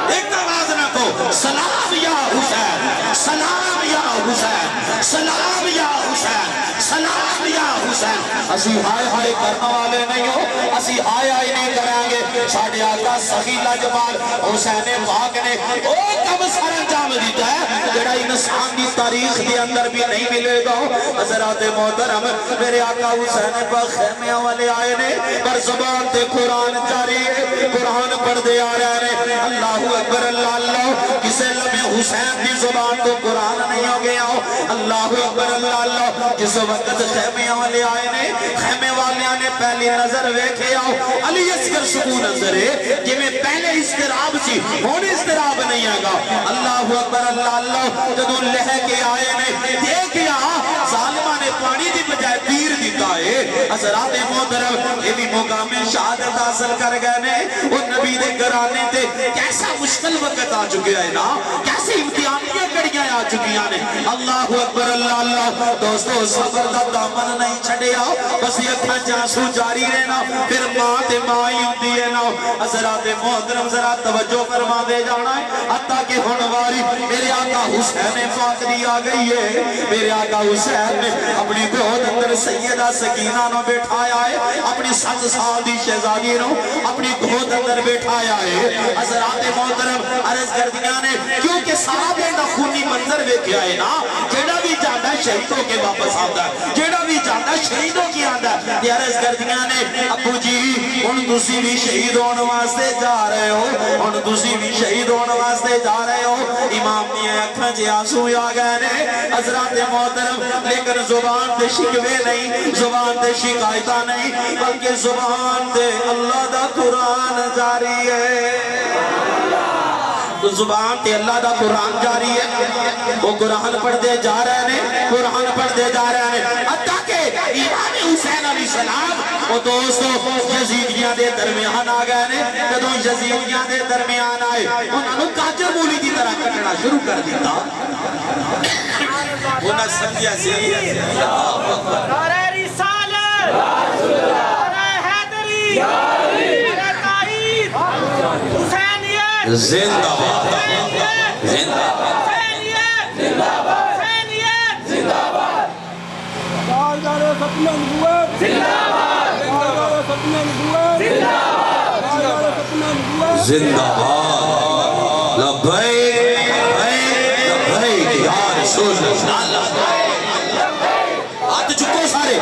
ایک آواز نہ کہو سلام یا حسین سلام یا حسین سلام یا حسین سلام یا حسین اسی ہائے ہائے کرنا والے نہیں ہو اسی ہائے ہائے نہیں کریں گے ساڑھے آقا سخی لاجوال حسین پاک نے او کب سر انجام دیتا ہے جڑا ان انسان کی تاریخ کے اندر بھی نہیں ملے گا حضرات محترم میرے آقا حسین پاک خیمے والے آئے نے پر زبان تے قرآن جاری ہے قرآن پڑھ دے آ رہے ہیں اللہ اکبر اللہ اللہ کسے لمحے حسین کی زبان تو قرآن نہیں ہو گیا اللہ اکبر اللہ اللہ جس وقت خیمے والے آئے نے خیمے والے نے پہلی نظر ویکھے آؤ علی اصغر سکون اندر ہے کہ میں پہلے استراب سی ہونے استراب نہیں آگا اللہ اکبر اللہ اللہ جدو لہ کے آئے نے دیکھیا ظالمہ نے پانی دی بجائے تیر دیتا ہے حضرات محترم یہ بھی مقام شہادت حاصل کر گئے نے وہ نبی دے گھرانے تے کیسا مشکل وقت آ چکے ہیں نا کیسے امتحانیاں کڑیاں آ چکی ہیں اللہ اکبر اللہ اللہ دوستو صبر دا دامن نہیں چھڑے آؤ بس یہ اکھاں جانسو جاری رہنا پھر ماں تے ماں ہی ہوتی ہے نا حضرات محترم ذرا توجہ فرما دے جانا ہے حتیٰ کہ ہنواری میرے آقا حسین پاک دی آ گئی ہے میرے آقا حسین نے اپنی گود اندر سیدہ سکینہ نو بیٹھایا ہے اپنی 7 سال دی شہزادی نو اپنی گود اندر بیٹھایا ہے حضرات محترم عرض کر دیا نے کیونکہ صحابہ دا خونی منظر بیٹھیا ہے نا جیڑا بھی جاندہ شہیدوں کے واپس آتا ہے جیڑا بھی جاندہ شہیدوں کی آندہ ہے عرض کر دیا نے ابو جی ان دوسری بھی شہید ہونے واسطے جا رہے ہو ان دوسری بھی شہید ہونے واسطے جا رہے ہو امام نے اکھاں جے آنسو آ گئے نے حضرات محترم لیکن زبان تے شکوے نہیں زبان تے شکایتہ نہیں بلکہ زبان تے اللہ دا قرآن جاری ہے زبان تے اللہ دا قرآن جاری ہے وہ قرآن پڑھ دے جا رہے ہیں قرآن پڑھ دے جا رہے ہیں حتیٰ کہ امام حسین علیہ السلام وہ دوستو یزیدیاں دے درمیان آ گئے نے جدوں یزیدیاں دے درمیان آئے انہوں نے کاجر مولی دی طرح کٹنا شروع کر دیتا وہ نہ سمجھا سی نعرہ رسالت نعرہ حیدری نعرہ تائید حسینیت زندہ باد زندہ باد حسینیت زندہ باد حسینیت زندہ باد کارگار ختم نبوت زندہ باد کارگار ختم نبوت زندہ باد کارگار ختم نبوت زندہ باد لبیک لبیک لبیک یا رسول اللہ ہاتھ چکو سارے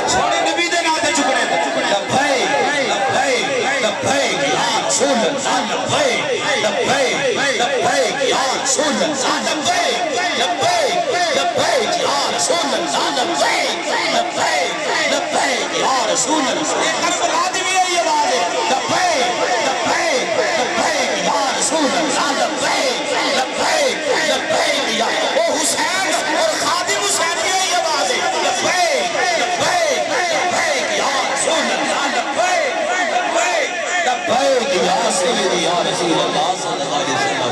سونے نبی دے ناتے چکنے لبیک لبیک لبیک یا رسول اللہ لبیک لبیک لبیک یا رسول اللہ لبیک لبیک لبیک یا رسول اللہ لبیک لبیک لبیک یا رسول اللہ یہ کربلا دی بھی یہی آواز ہے لبیک لبیک لبیک یا رسول اللہ لبیک لبیک لبیک یا وہ حسین اور خادم حسین کی یہی آواز ہے لبیک لبیک لبیک یا رسول اللہ لبیک لبیک لبیک یا سیدی یا رسول اللہ صلی اللہ علیہ وسلم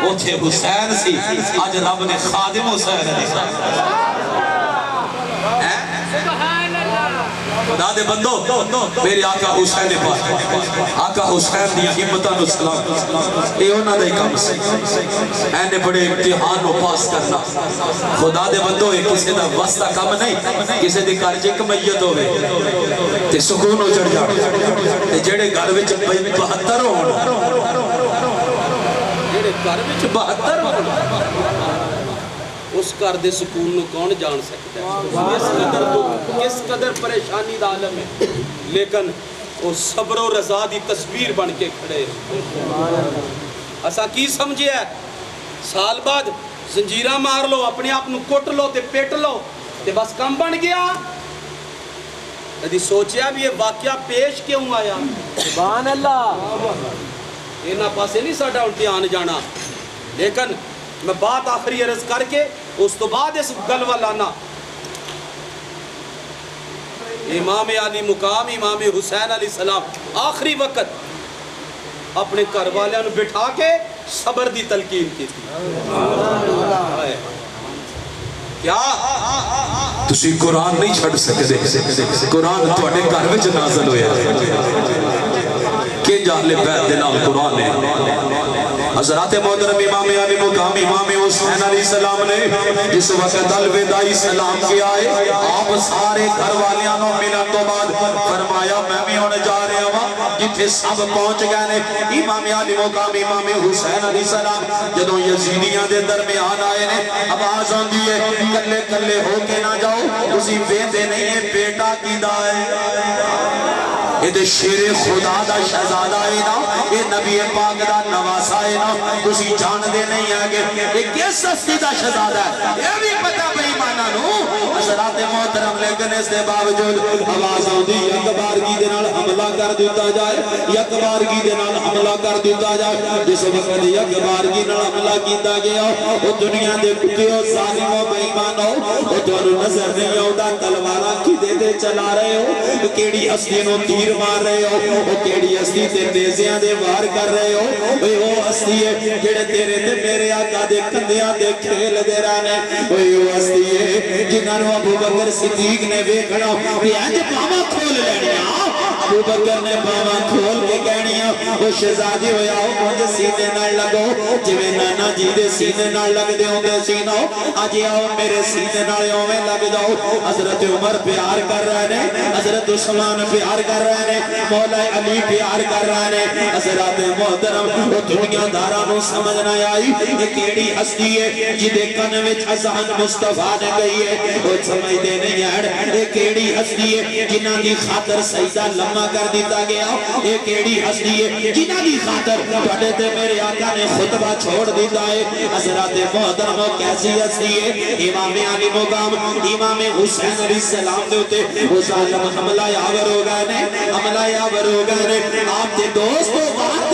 وہ تھے حسین سی آج رب نے خادم حسین دیا خدا دے بندو میرے آقا حسین پاک آقا حسین دیا ہمتاں نو سلام اے انہاں دے کم سے اینے بڑے امتحان نو پاس کرنا خدا دے بندو اے کسی دا واسطہ کم نہیں کسی دی گھر چ میت ہوے تے سکون ہو چڑھ جاوے تے جڑے گھر وچ 72 ہون جڑے گھر وچ 72 ہون اس گھر دے سکون نو کون جان سکتا ہے کس قدر پریشانی دا عالم ہے لیکن وہ صبر و رضا دی تصویر بن کے کھڑے اسا کی سمجھے ہے سال بعد زنجیرہ مار لو اپنے آپ نو کٹ لو تے پیٹ لو تے بس کم بن گیا کدی سوچیا بھی یہ واقعہ پیش کیوں آیا سبحان اللہ اینا پاسے نہیں ساڈا امتحان جانا لیکن میں بات آخری عرض کر کے اس تو بعد اس گلوہ لانا امام علی مقام امام حسین علیہ السلام آخری وقت اپنے گھر والوں نے بٹھا کے صبر دی تلقین کی تھی کیا تسی قرآن نہیں چھڑ سکتے قرآن تواڈے گھر وچ نازل ہویا کہ جالے پیر دے نال قرآن ہے حضرات محترم امام علی مقام امام حسین علیہ السلام نے جس وقت الوداعی سلام کیا ہے آپ سارے گھر والیاں نو ملن تو بعد فرمایا میں بھی ہونے جا رہا ہوں جتھے سب پہنچ گئے نے امام علی مقام امام حسین علیہ السلام جدوں یزیدیاں دے درمیان آئے نے آواز آندی ہے کلے کلے ہو کے نہ جاؤ تسی ویندے نہیں ہے بیٹا کیدا ہے یہ شیر خدا دا شہزادہ ہے نا یہ نبی پاک دا نواسا ہے نا تسی جان دے نہیں آگے یہ کس ہستی دا شہزادہ ہے یہ بھی پتہ بے ایمانہ نو حضرات محترم لیکن اس دے باوجود آواز آندی یک بارگی دے نال حملہ کر دیتا جائے یک بارگی دے نال حملہ کر دیتا جائے جس وقت یک بارگی نال حملہ کیتا گیا وہ دنیا دے کتیوں ظالموں بے ایمانوں وہ تانوں نظر نہیں آؤدا تلواراں کی دے چلا رہے ہو کیڑی ہستی نو تیر مار رہے ہو وہ کیڑی ہستی تے نیزیاں دے وار کر رہے ہو وہ ہستی ہے جڑے تیرے تے میرے آقا دے کندیاں دے کھیل دے رہے وہ ہستی ہے جنہاں نو ابو بکر صدیق نے ویکھنا کہ انج باواں کھول لینیاں ابو بکر نے باواں کھول کے کہنیاں وہ شہزادی ہویا ہو مجھے سینے نال لگو جویں نانا جی دے سینے نال لگ دے ہوندے سی نا اج آؤ میرے سینے نال اوویں لگ جاؤ حضرت عمر پیار کر رہے ہیں حضرت عثمان پیار کر رہے ہیں مولا علی پیار کر رہے ہیں حضرات محترم وہ دنیا داراں نو سمجھ نہ آئی یہ کیڑی ہستی ہے جدے کن وچ اذان مصطفیٰ نے گئی ہے وہ سمجھدے نہیں ہیں یہ کیڑی ہستی ہے جنہاں دی خاطر سجدہ لمبا کر دیتا گیا یہ کیڑی ہستی ہے جنہاں دی خاطر تواڈے تے میرے آقا نے خطبہ چھوڑ دیتا ہے حضرات محترم کیسی ہستی ہے امام علی مقام امام حسین علیہ السلام دے اوتے وہ ظالم حملہ آور ہو گئے نے حملہ آور ہو گئے نے آپ دے دوست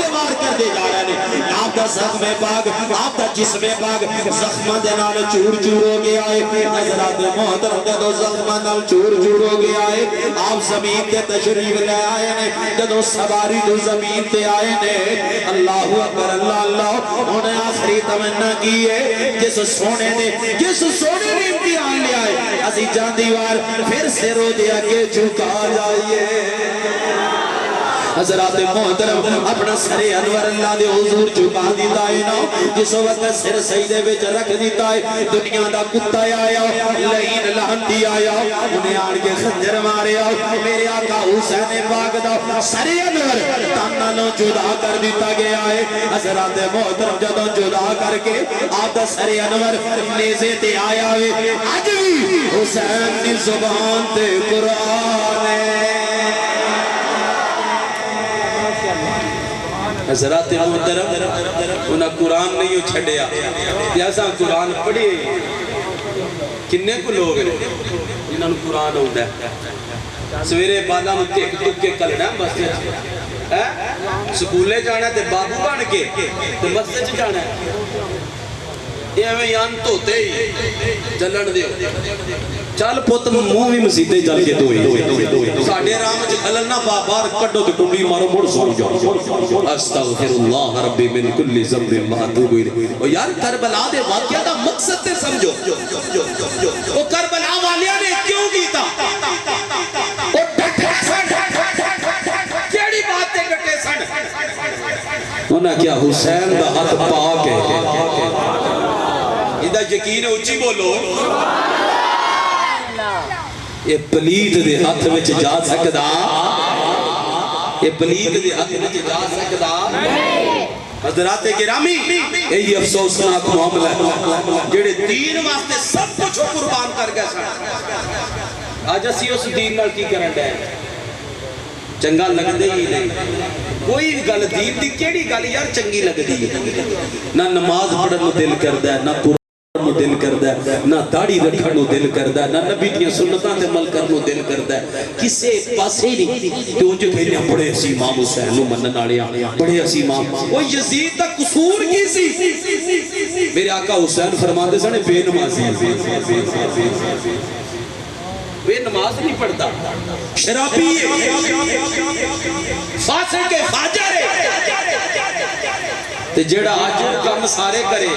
وار کر دے جا رہے ہیں آپ دا زخم پاک آپ دا جسم پاک زخماں دے نال چور چور ہو گیا ہے حضرات محترم جدوں زخماں نال چور چور ہو گیا ہے آپ زمین تے تشریف لے آئے نے جدوں سواری تو زمین تے آئے نے اللہ اکبر اللہ اللہ انہیں آخری تمنا کی ہے جس سونے نے امتحان لیا ہے اسی جان دیوار پھر سے رو دیا کہ جھکا جائیے حضرات محترم اپنا سر انور اللہ دے حضور جھکا دیتا ہے نا جس وقت سر سجدے وچ رکھ دیتا ہے دنیا دا کتا آیا لعین لعنتی آیا انہیں آن کے خنجر ماریا میرے آقا حسین پاک دا سر انور تانا نو جدا کر دیتا گیا ہے حضرات محترم جدوں جدا کر کے آپ دا سر انور نیزے تے آیا ہے اج بھی حسین دی زبان تے قرآن ہے حضرات محترم انہاں قرآن نہیں ہو چھڑیا پیاسا قرآن پڑھے کنے کو لوگ ہیں جنہاں قرآن ہوتا ہے سویرے بالا نو ٹک ٹک کے کلنا مسجد سکولے جانا تے بابو بن کے تے مسجد جانا ہے یہ ہمیں یان توتے ہی چلن دیو چل پوت منہ بھی مسیدے چل کے دوئی ساڑھے رام جی کھلنا بابار کٹو تے کنڈی مارو مڑ سو جاؤ استغفر اللہ ربی من کل زمب معتوب اور یار کربلا دے واقعہ دا مقصد تے سمجھو وہ کربلا والیاں نے کیوں کیتا وہ ڈٹے سن کیڑی بات تے ڈٹے سن انہاں کیا حسین دا ہاتھ پاک ہے جدہ یقین اچھی بولو یہ پلیت دے ہاتھ وچ جا سکدا یہ پلیت دے ہاتھ وچ جا سکدا حضرات گرامی یہی افسوسناک معاملہ ہے جڑے دین واسطے سب کچھ قربان کر گئے سن آج اسی اس دین نال کی کرن دے چنگا لگدے ہی نہیں کوئی گل دین دی کیڑی گل یار چنگی لگدی ہے نہ نماز پڑھن نو دل کردا ہے نہ نو دل کردا ہے نہ داڑھی رکھن نو دل کردا ہے نہ نبی دی سنتاں تے عمل کرن نو دل کردا ہے کسے پاسے نہیں تو جو کہنے بڑے اسی امام حسین نو منن والے بڑے اسی امام او یزید دا قصور کی سی میرے آقا حسین فرماندے سن بے نمازی بے نماز نہیں پڑھتا شرابی ہے فاسق ہے فاجر ہے تے جڑا آج کام سارے کرے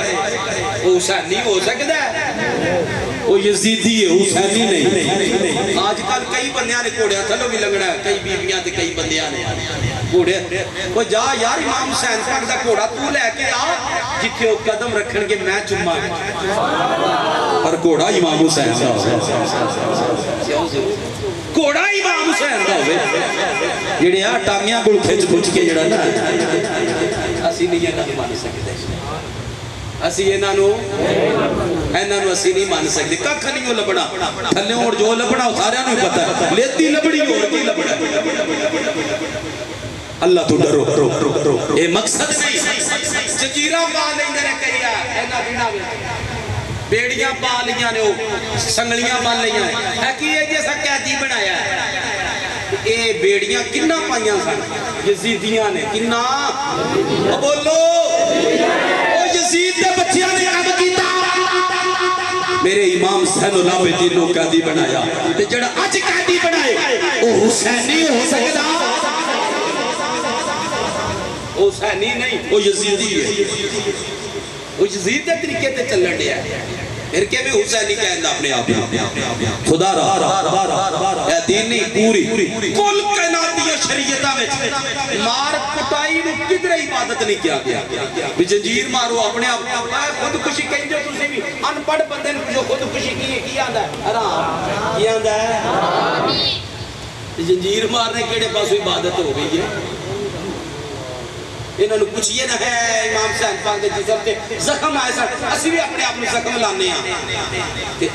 وہ حسینی ہو سکتا ہے وہ یزیدی ہے حسینی نہیں آج کل کئی بندیاں نے کوڑیاں تھلو بھی لگنا ہے کئی بیویاں تے کئی بندیاں نے کوڑے وہ جا یار امام حسین پاک دا کوڑا تو لے کے آ جتھے وہ قدم رکھن کے میں چمہ پر کوڑا امام حسین کوڑا امام حسین بھین دا ہوئے جڑے آ ٹانگیاں کول کھچ کھچ کے جڑا نا اسی نہیں انہاں نوں مان سکدے اسی انہاں نوں اسی نہیں مان سکدے ککھ نہیں لبنا تھلے اور جو لبنا سارے نوں پتہ ہے لیتی لبڑی اور کی لبنا اللہ تو ڈرو اے مقصد نہیں جنجیراں پا لیندے نے کئی انہاں دناں وچ بیڑیاں پا لیاں نے سنگلیاں بن لیاں ہے کہ یہ جیسا قیدی بنایا ہے اے بیڑیاں کنہ پائیاں سن یزیدیاں نے کنہ بولو او یزید دے بچیاں نے کب کیتا میرے امام حسین العابدین نو قیدی بنایا تے جڑا اج قیدی بنائے او حسینی ہو سکدا او حسینی نہیں او یزیدی ہے وہ یزید کے طریقے تے چلن دیا پھر کہ میں حسینی کہندا اپنے آپ خدا رہا اے دین نہیں پوری کل کائناتی شریعتاں وچ مار کٹائی نو کدھر عبادت نہیں کیا گیا بھی جنجیر مارو اپنے آپ خود خوشی کہندے تسی بھی ان پڑھ بندے نوں جو خود خوشی کی آندا ہے حرام کی آندا ہے جنجیر مارنے کیڑے پاسوں عبادت ہو گئی ہے انہوں نے پوچھئے نہ ہے امام حسین پاک دے جسم تے زخم آئے سن اسی بھی اپنے آپ نے زخم لانے ہیں کہ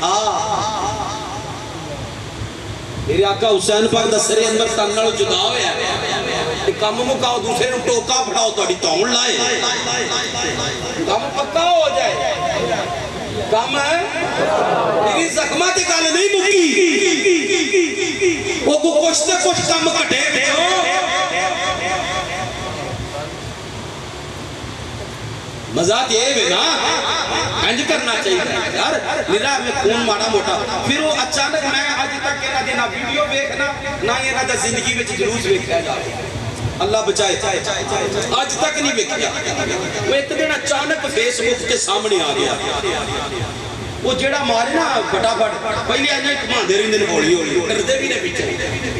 میرے آقا حسین پاک دا سر انور تن نال جدا ہویا ہے کم مکاؤ دوسرے نوں ٹوکا پھڑاؤ تہاڈی تون لائے کم پکا ہو جائے کم میری زخماں تے گل نہیں مکی او کو کچھ تے کچھ کم کٹے دیو مزاق یہ ہے نا انج کرنا چاہیے یار میرا میں خون ماڑا موٹا پھر وہ اچانک میں آج تک کہنا دینا ویڈیو دیکھنا نہ یہ نہ زندگی میں جلوس دیکھا جا اللہ بچائے آج تک نہیں دیکھا وہ ایک دن اچانک فیس بک کے سامنے آ گیا وہ جڑا مارے نا فٹافٹ پہلے آج کمان دے رہے ہیں ہولی ہولی کردے بھی نہیں پیچھے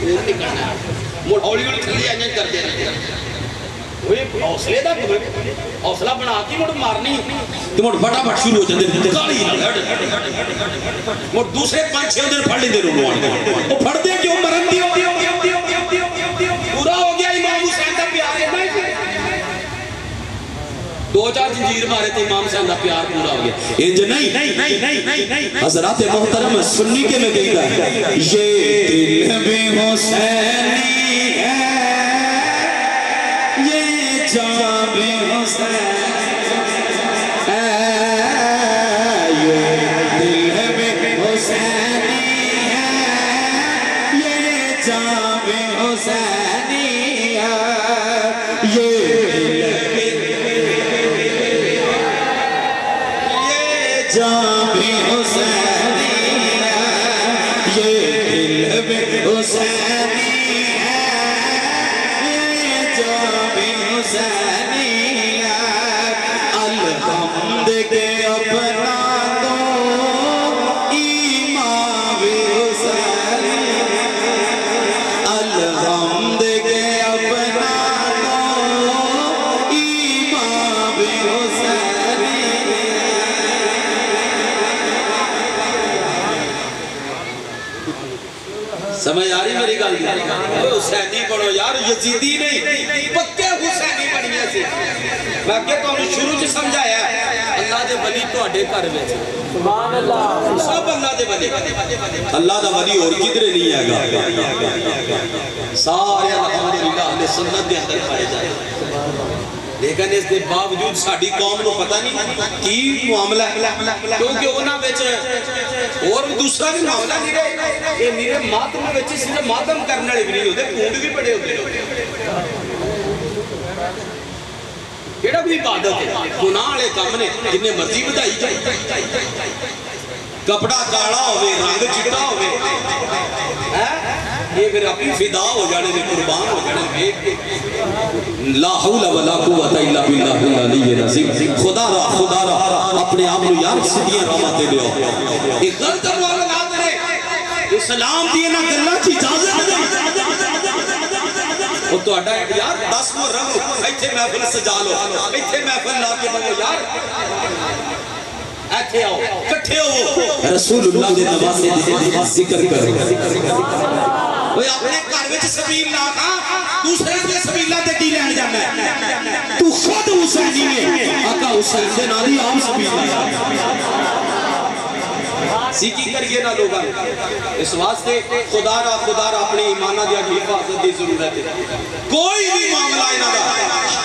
وہ نکلنا ہے ہولی ہولی کھلی آج کر دے رہے ہیں حوصلے دا حوصلہ بنا کے مڑ مارنی تو مڑ فٹافٹ شروع ہو جاندے کالی مڑ دوسرے 5-6 دن پھڑ لیندے رہو وہ پھڑدے کیوں مرن دی پورا ہو گیا امام حسین دا پیار ہے 2-4 جنجیر مارے تے امام حسین دا پیار پورا ہو گیا انج نہیں حضرات محترم سنی کے میں کہتا ہے یہ دل بھی حسینی جان بھی حسین یہ دل بھی حسینی ہے یہ جان بھی حسینی ہے یہ جان بھی حسینی ہے یہ دل بھی حسینی الحمد کے اپنا دو امام حسین الحمد کے اپنا دو امام حسین سمجھ آ رہی میری گل حسینی بنو یار یزیدی نہیں پکے حسینی بنیے سے میں کہ تو شروع سے سمجھایا اللہ دے ولی تو اڈے کر وچ سبحان اللہ سب اللہ دے ولی اللہ دا ولی اور کدھر نہیں ہے گا سارے الحمدللہ اہل سنت دے اندر پائے جائے لیکن اس دے باوجود ساڈی قوم نو پتہ نہیں کی معاملہ ہے کیونکہ انہاں وچ اور دوسرا بھی معاملہ نہیں رہے یہ میرے ماتم وچ صرف ماتم کرنے والے بھی نہیں ہوتے پونڈ بھی بڑے ہوتے کیڑا کوئی عبادت ہے گناہ والے کام نے جنہیں مرضی بدھائی جائے کپڑا کالا ہوئے رنگ چٹا ہوئے یہ پھر اپنی فدا ہو جانے میں قربان ہو جانے میں لا حول ولا قوت الا باللہ العلی العظیم خدا را اپنے آپ کو یار سدیاں رحمت دے دیو ایک غلط والا نہ کرے اسلام دی نہ گلاں کی اجازت نہیں وہ تو اڈا یار 10 محرم ایتھے محفل سجا لو ایتھے محفل لا کے بنو یار ایتھے آؤ کٹھے ہو رسول اللہ دے نواسے ذکر کرو اوے اپنے گھر وچ سبیل لا کھا دوسرے دے سبیلاں تے کی لین جانا ہے تو خود حسینی ہے آقا حسین دے نال ہی عام سبیل لا سیکھی کریے نہ لوگاں اس واسطے خدا را اپنے ایمانہ دیا حفاظت دی ضرورت ہے کوئی بھی معاملہ انہاں دا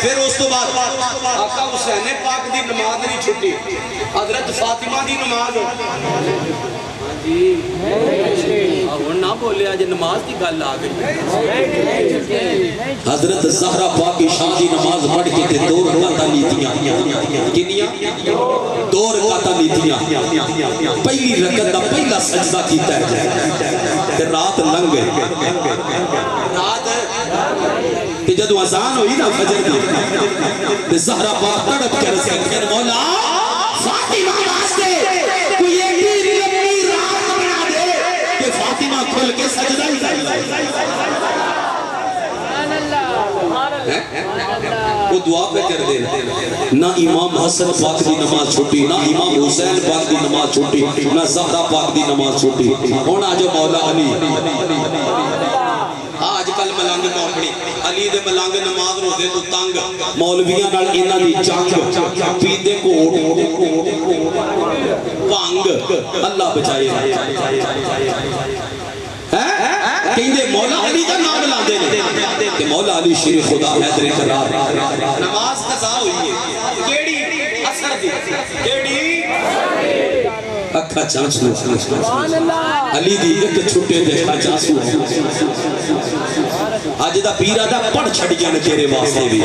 پھر اس تو بعد آقا حسین پاک دی نماز نہیں چھٹی حضرت فاطمہ دی نماز اور نہ بولے آج نماز دی گل آ گئی حضرت زہرا پاک کی شادی نماز پڑھ کے تے 2 رکعتاں لیتیاں کنیاں 2 رکعتاں لیتیاں پہلی رکعت دا پہلا سجدہ کیتا ہے تے رات لنگ گئی رات تے جدوں اذان ہوئی نا فجر دی تے زہرا پاک تڑپ کے رس کے مولا فاطمہ واسطے کوئی فاطمہ کھل کے سجدہ ہی وہ دعا پہ کر دے نہ امام حسن پاک دی نماز چھوٹی نہ امام حسین پاک دی نماز چھوٹی نہ زہرا پاک دی نماز چھوٹی ہونا جو مولا علی آج کل ملانگ موپڑی علی دے ملانگ نماز روزے تو تنگ مولویاں نال انہاں دی جنگ پیندے کوٹ پانگ اللہ بچائے کہندے مولا علی کا نام لاندے نے کہ مولا علی شیر خدا حیدر کرار نماز قضا ہوئی ہے کیڑی اثر دی کیڑی اکھا چانچ علی دی ایک چھٹے دے اکھا چانسو آج دا پیرا دا پڑھ چھڑیاں تیرے واسطے بھی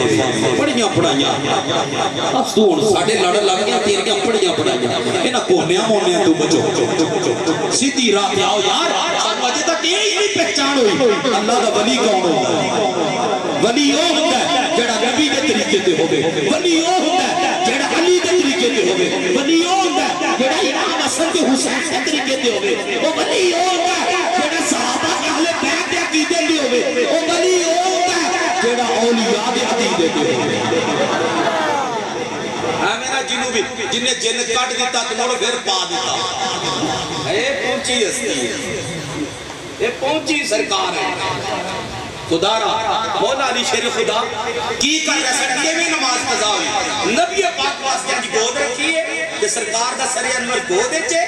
پڑھیاں پڑھائیاں اب تو ان ساڑھے لڑ لگ گیا تیریاں پڑھیاں پڑھائیاں اینا کونیاں مونیاں تو بچو سیدھی راہ پہ آؤ یار آج تک یہی نہیں پہچان ہوئی اللہ دا ولی کون ہوتا ہے ولی وہ ہوتا ہے جڑا نبی کے طریقے تے ہوگے ولی وہ ہوتا ہے جڑا علی کے طریقے تے ہوگے ولی وہ ہوتا ہے جڑا امام حسن کے حسین کے طریقے تے ہوگے وہ ولی وہ ہوتا ہے جڑا صحابہ اہل بیت کے عقیدے تے ہوگے وہ ولی وہ ہوتا ہے جڑا اولیاء کے عقیدے تے ہوگے میرا جنوں بھی جنہیں جن کٹ دیتا تو موڑ پھر پا دیتا اے پہنچی ہستی ہے یہ پہنچی سرکار ہے خدا را مولا علی شیر خدا کی کر رہا سکتے میں نماز قضا ہوئی نبی پاک واسطے آج گود رکھی ہے کہ سرکار دا سر انور گود اچھے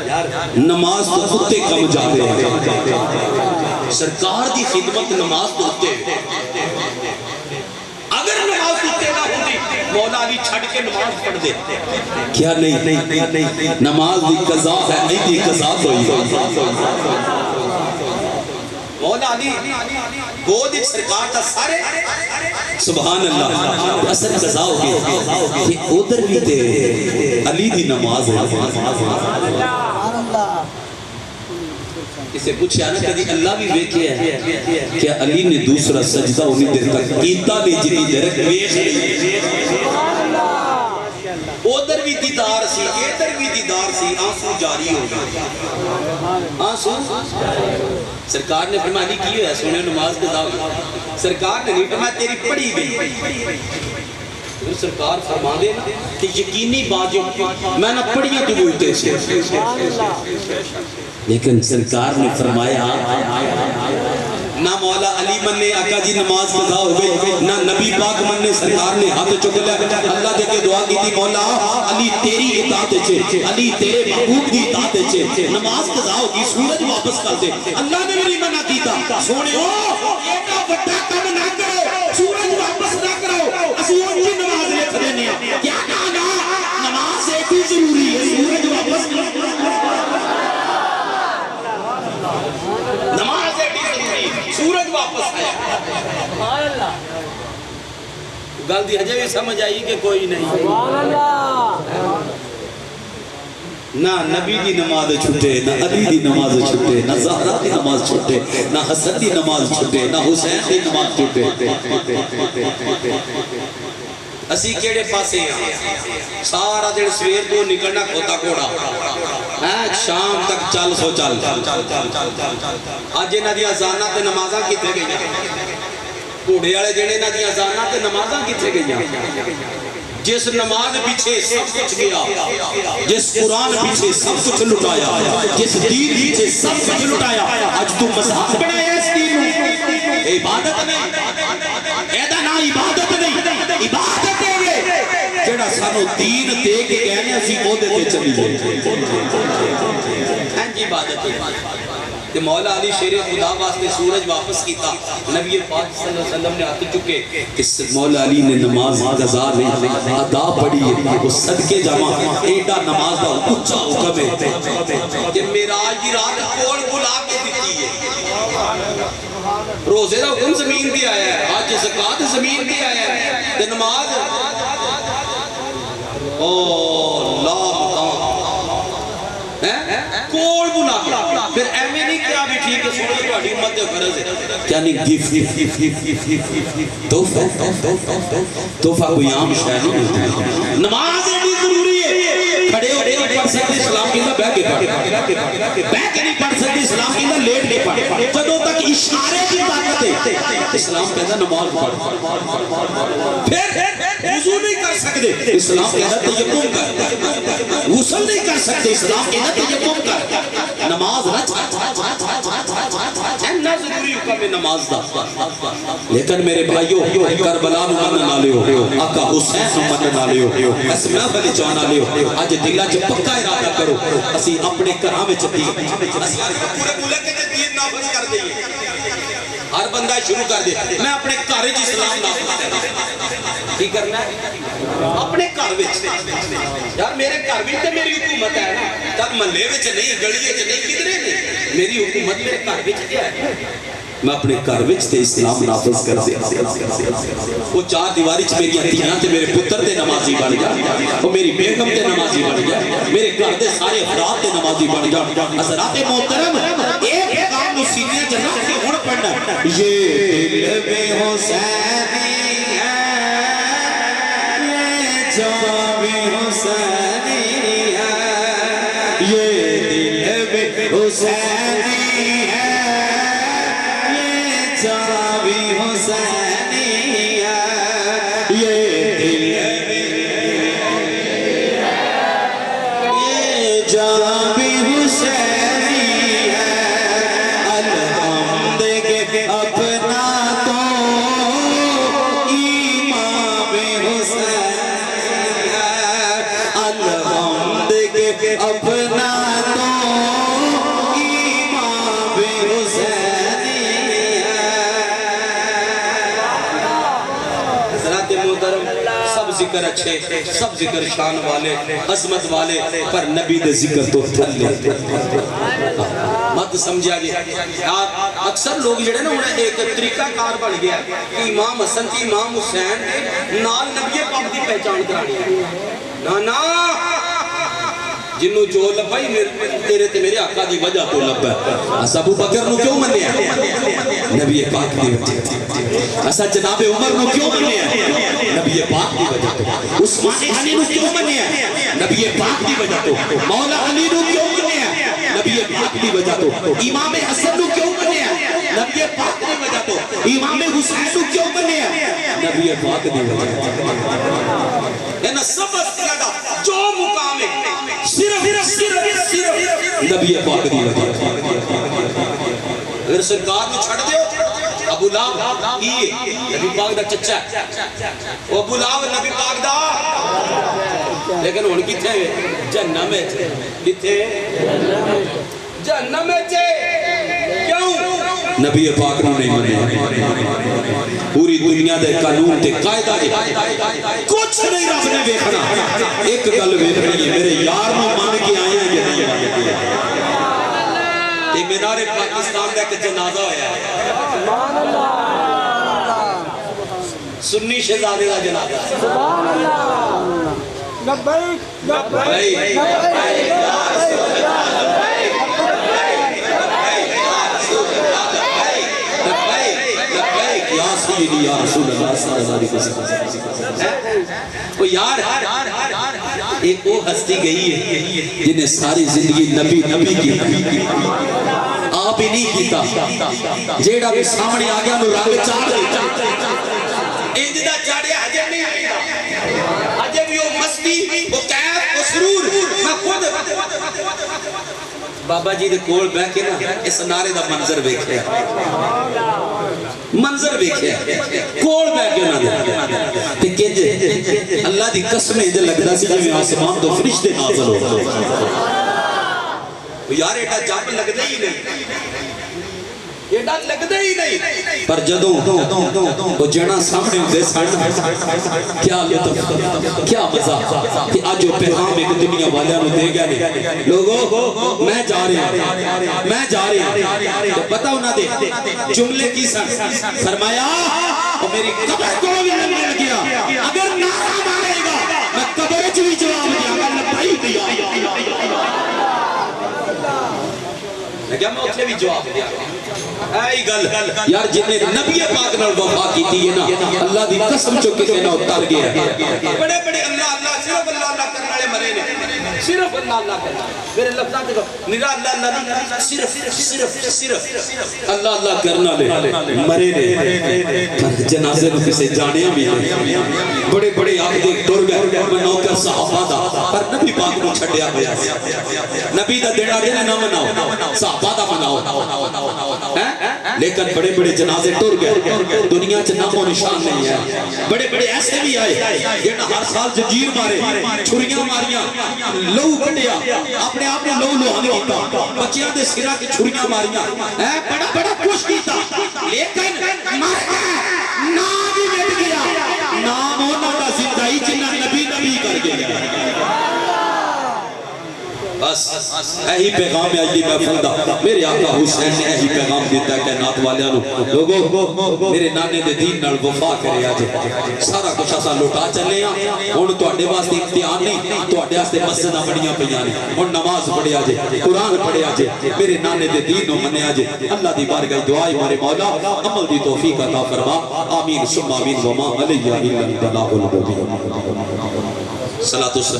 یار نماز تو کتے کم جاتے ہیں سرکار دی خدمت نماز تو ہوتے ہیں اگر نماز کتے نہ ہوتی مولا علی چھڑ کے نماز پڑھ دے کیا نہیں نماز دی قضا ہے نہیں دی قضا ہوئی مولا علی گود ایک سرکار تا سارے سبحان اللہ اثر قضا ہو گئی کہ ادھر بھی تے علی دی نماز ہے اسے پوچھا نا کہ اللہ بھی ویکھے ہے کیا علی نے دوسرا سجدہ انہیں دیر تک کیتا نہیں جنہی دیر ویکھ لی ادھر بھی دیدار سی ادھر بھی دیدار سی آنسو جاری ہو گیا آنسو سرکار نے فرمایا علی کی ہے سونے نماز قضا ہوئی سرکار نے نہیں فرمایا تیری پڑھی گئی سرکار فرما دے کہ یقینی بات جو میں نہ پڑھیاں تو بولتے سے لیکن سرکار نے فرمایا نہ مولا علی مننے آقا جی نماز قضا ہو گئی نہ نبی پاک مننے سرکار نے ہاتھ چک لیا اللہ دے کے دعا کی تھی مولا علی تیری اطاعت چھے علی تیرے محبوب دی اطاعت چھے نماز قضا ہو گئی سورج واپس کر دے اللہ نے میری منع کی تھا سونے ہو ایک بڑا کم نہ کرو سورج واپس نہ کرو اسی ان کی نماز لکھ دینے کیا کہا نماز ایک ہی ضروری ہے سورج واپس نماز ایک ہی ضروری سورج واپس آیا گل دی حجہ بھی سمجھ آئی کہ کوئی نہیں نہ نبی دی نماز چھٹے نہ علی دی نماز چھٹے نہ زہرا دی نماز چھٹے نہ حسن دی نماز چھٹے نہ حسین دی نماز چھٹے اسی کیڑے پاسے ہیں سارا دن سویر تو نکلنا کھوتا کوڑا شام تک چل سو چل آج انہاں دی اذاناں تے نمازاں کیتے گئی گھوڑے والے جڑے نہ دی اذاناں تے نمازاں کتھے گئیاں جس نماز پیچھے سب کچھ گیا جس قرآن پیچھے سب کچھ لٹایا جس دین پیچھے سب کچھ لٹایا آج تو مذہب بنایا اس دین میں عبادت نہیں ایدہ نہ عبادت نہیں عبادت ہے یہ جڑا سانو دین دے کے کہنے اسی عہدے تے چلی جائے ہاں جی عبادت ہے کہ مولا علی شیر خدا واسطے سورج واپس کیتا نبی پاک صلی اللہ علیہ وسلم نے ہاتھ چکے اس مولا علی نے نماز قضا نہیں ادا پڑھی ہے وہ صدقے جمع ایڈا نماز دا اونچا حکم ہے کہ معراج دی رات کول بلا کے دیتی ہے روزے دا حکم زمین دی آیا ہے حج زکات زمین دی آیا ہے تے نماز او اللہ کول بلا کے پھر ایمیں نہیں کیا بھی ٹھیک ہے سورج تو اڈی امت فرض ہے کیا نہیں گفٹ تحفہ کوئی عام شے نہیں نماز ایڈی ضروری ہے کھڑے ہو نہیں پڑھ سکتے اسلام کی نہ بیٹھ کے پڑھ بیٹھ کے نہیں پڑھ سکتے اسلام کی نہ لیٹ کے پڑھ جدوں تک اشارے کی طاقت ہے اسلام کہتا نماز پڑھ پھر وضو نہیں کر سکتے اسلام کہتا تیمم کر غسل نہیں کر سکتے اسلام کہتا تیمم کر نماز نہ ضروری حکم ہے نماز دا لیکن میرے بھائیو کربلا نو من نہ لیو آقا حسین نو من نہ لیو اسماء علی جان نہ لیو اج دل وچ پکا ارادہ کرو اسی اپنے گھراں وچ دی اسی پورے ملک وچ دین نافذ کر دئیے ہر بندہ شروع کر دے میں اپنے گھر وچ اسلام نافذ کرنا کی کرنا ہے اپنے گھر وچ یار میرے گھر وچ تے میری حکومت ہے نا تب محلے وچ نہیں گلی وچ نہیں کدھرے نہیں میری حکومت میرے گھر وچ کیا ہے میں اپنے گھر وچ تے اسلام نافذ کر دیا وہ چار دیواری چ میری دھیاں تے میرے پتر تے نمازی بن گیا وہ میری بیگم تے نمازی بن گیا میرے گھر دے سارے افراد تے نمازی بن گیا حضرات محترم ایک پیغام نو سینے چ رکھ کے ہن پڑھنا یہ دل میں حسینی ہے یہ جان میں حسینی ہے یہ دل میں حسینی ہے جاوی حسینی ہے یہ دل یہ جاوی حسینی ہے الحمد کے اپنا تو امام حسین ہے الحمد کے اپنا تو امام حسین سب ذکر اچھے سب ذکر شان والے عظمت والے پر نبی دے ذکر تو تھلے مت سمجھا گیا اکثر لوگ جڑے نا انہیں ایک طریقہ کار بن گیا کہ امام حسن کی امام حسین نال نبی پاک دی پہچان کرانی نا جنہوں جو لبائی تیرے تے میرے آقا دی وجہ تو لبا اسا ابو بکر نو کیوں منیا نبی پاک دی وجہ اسا جناب عمر نو کیوں منیا نبی پاک دی وجہ تو عثمان غنی نو کیوں منیا نبی پاک دی وجہ تو مولا علی نو کیوں منیا نبی پاک دی وجہ تو امام حسن نو کیوں منیا نبی پاک دی وجہ تو امام حسین نو کیوں منیا نبی پاک دی وجہ ہے نا سب زیادہ جو مقام ہے صرف نبی پاک دی وجہ اگر سرکار کو چھڑ دیو ابو لہب یہ نبی پاک دا چچا ہے ابو لہب نبی پاک دا لیکن ہن کتھے ہے جہنم میں کتھے جہنم میں کیوں نبی پاک نو نہیں منے پوری دنیا دے قانون تے قاعدہ کچھ نہیں رب نے ویکھنا ایک گل ویکھنی ہے میرے یار نو مان کے آئے ہیں یا نہیں تے مینار پاکستان دا ایک جنازہ ہویا ہے سنی شہزادے دا جنازہ سبحان اللہ لبیک لبیک لبیک یا سیدی یا رسول اللہ صلی اللہ علیہ وسلم وہ یار ایک وہ ہستی گئی ہے جنہیں ساری زندگی نبی نبی کی آپ ہی نہیں کیتا جیڑا بھی سامنے آگیا نو رنگ چاہ انجدہ چاڑیا حجر نہیں آئیتا حجر بھی وہ مستی وہ کیف وہ سرور میں خود بابا جی دے کول بیٹھ کے نا اس نعرے دا منظر ویکھیا کول بیٹھ کے نا تے کنج اللہ دی قسم انج لگدا سی جویں آسمان تو فرشتے نازل ہو یار ایڈا جب لگدا ہی نہیں ایڈا لگدا ہی نہیں پر جدوں وہ جنا سامنے ہوندے سن کیا لطف کیا مزہ کہ آج جو پیغام ایک دنیا والیاں نوں دے گیا نے لوگو میں جا رہا تو پتہ انہاں دے جملے کی سن فرمایا اور میری قبر کو بھی لگنے لگیا اگر نعرہ مارے گا میں قبر وچ بھی جواب دیاں گا لبیک دیا لگیا میں اتنے بھی جواب دیا اے گل یار جنہیں نبی پاک نال وفا کی تھی نا اللہ دی قسم چکے سے نہ اتر گیا بڑے بڑے اللہ صرف اللہ کرنے والے مرے نے صرف اللہ کرنا میرے لفظات دیکھو میرا اللہ نہیں صرف اللہ کرنا لے مرے نے جنازے نو کسے جانیا بھی بڑے بڑے آپ دیکھ ٹر گئے مناؤ کر صحابہ دا پر نبی پاک نو چھڑیا گیا نبی دا دینا دینا نہ مناؤ صحابہ دا مناؤ لیکن بڑے بڑے جنازے ٹر گئے دنیا چ نام و نشان نہیں ہے بڑے بڑے ایسے بھی آئے جنہاں ہر سال جنجیر مارے چھریاں ماریاں لو کٹیا اپنے آپ نے لو لوہان کیتا بچیاں دے سرا کی چھریاں ماریاں بڑا بڑا کچھ کیتا لیکن مر گیا نام بھی مٹ گیا نام ہونا دا زندائی جنہ نبی کر گیا بس ایہی پیغام ہے آج دی محفل دا میرے آقا حسین نے ایہی پیغام دیتا ہے کہ نات والیاں لوگو میرے نانے دے دین نال وفا کرے آجے سارا کچھ اسا لوٹا چلے ہیں ہن تواڈے واسطے اختیار نہیں تواڈے واسطے مسجداں بڑیاں پیاں نے ہن نماز پڑھے آجے قرآن پڑھے آجے میرے نانے دے دین نو منے آجے اللہ دی بارگاہ دعائے مارے مولا عمل دی توفیق عطا فرما آمین ثم آمین وما علیہ الا البلاغ المبین صلاۃ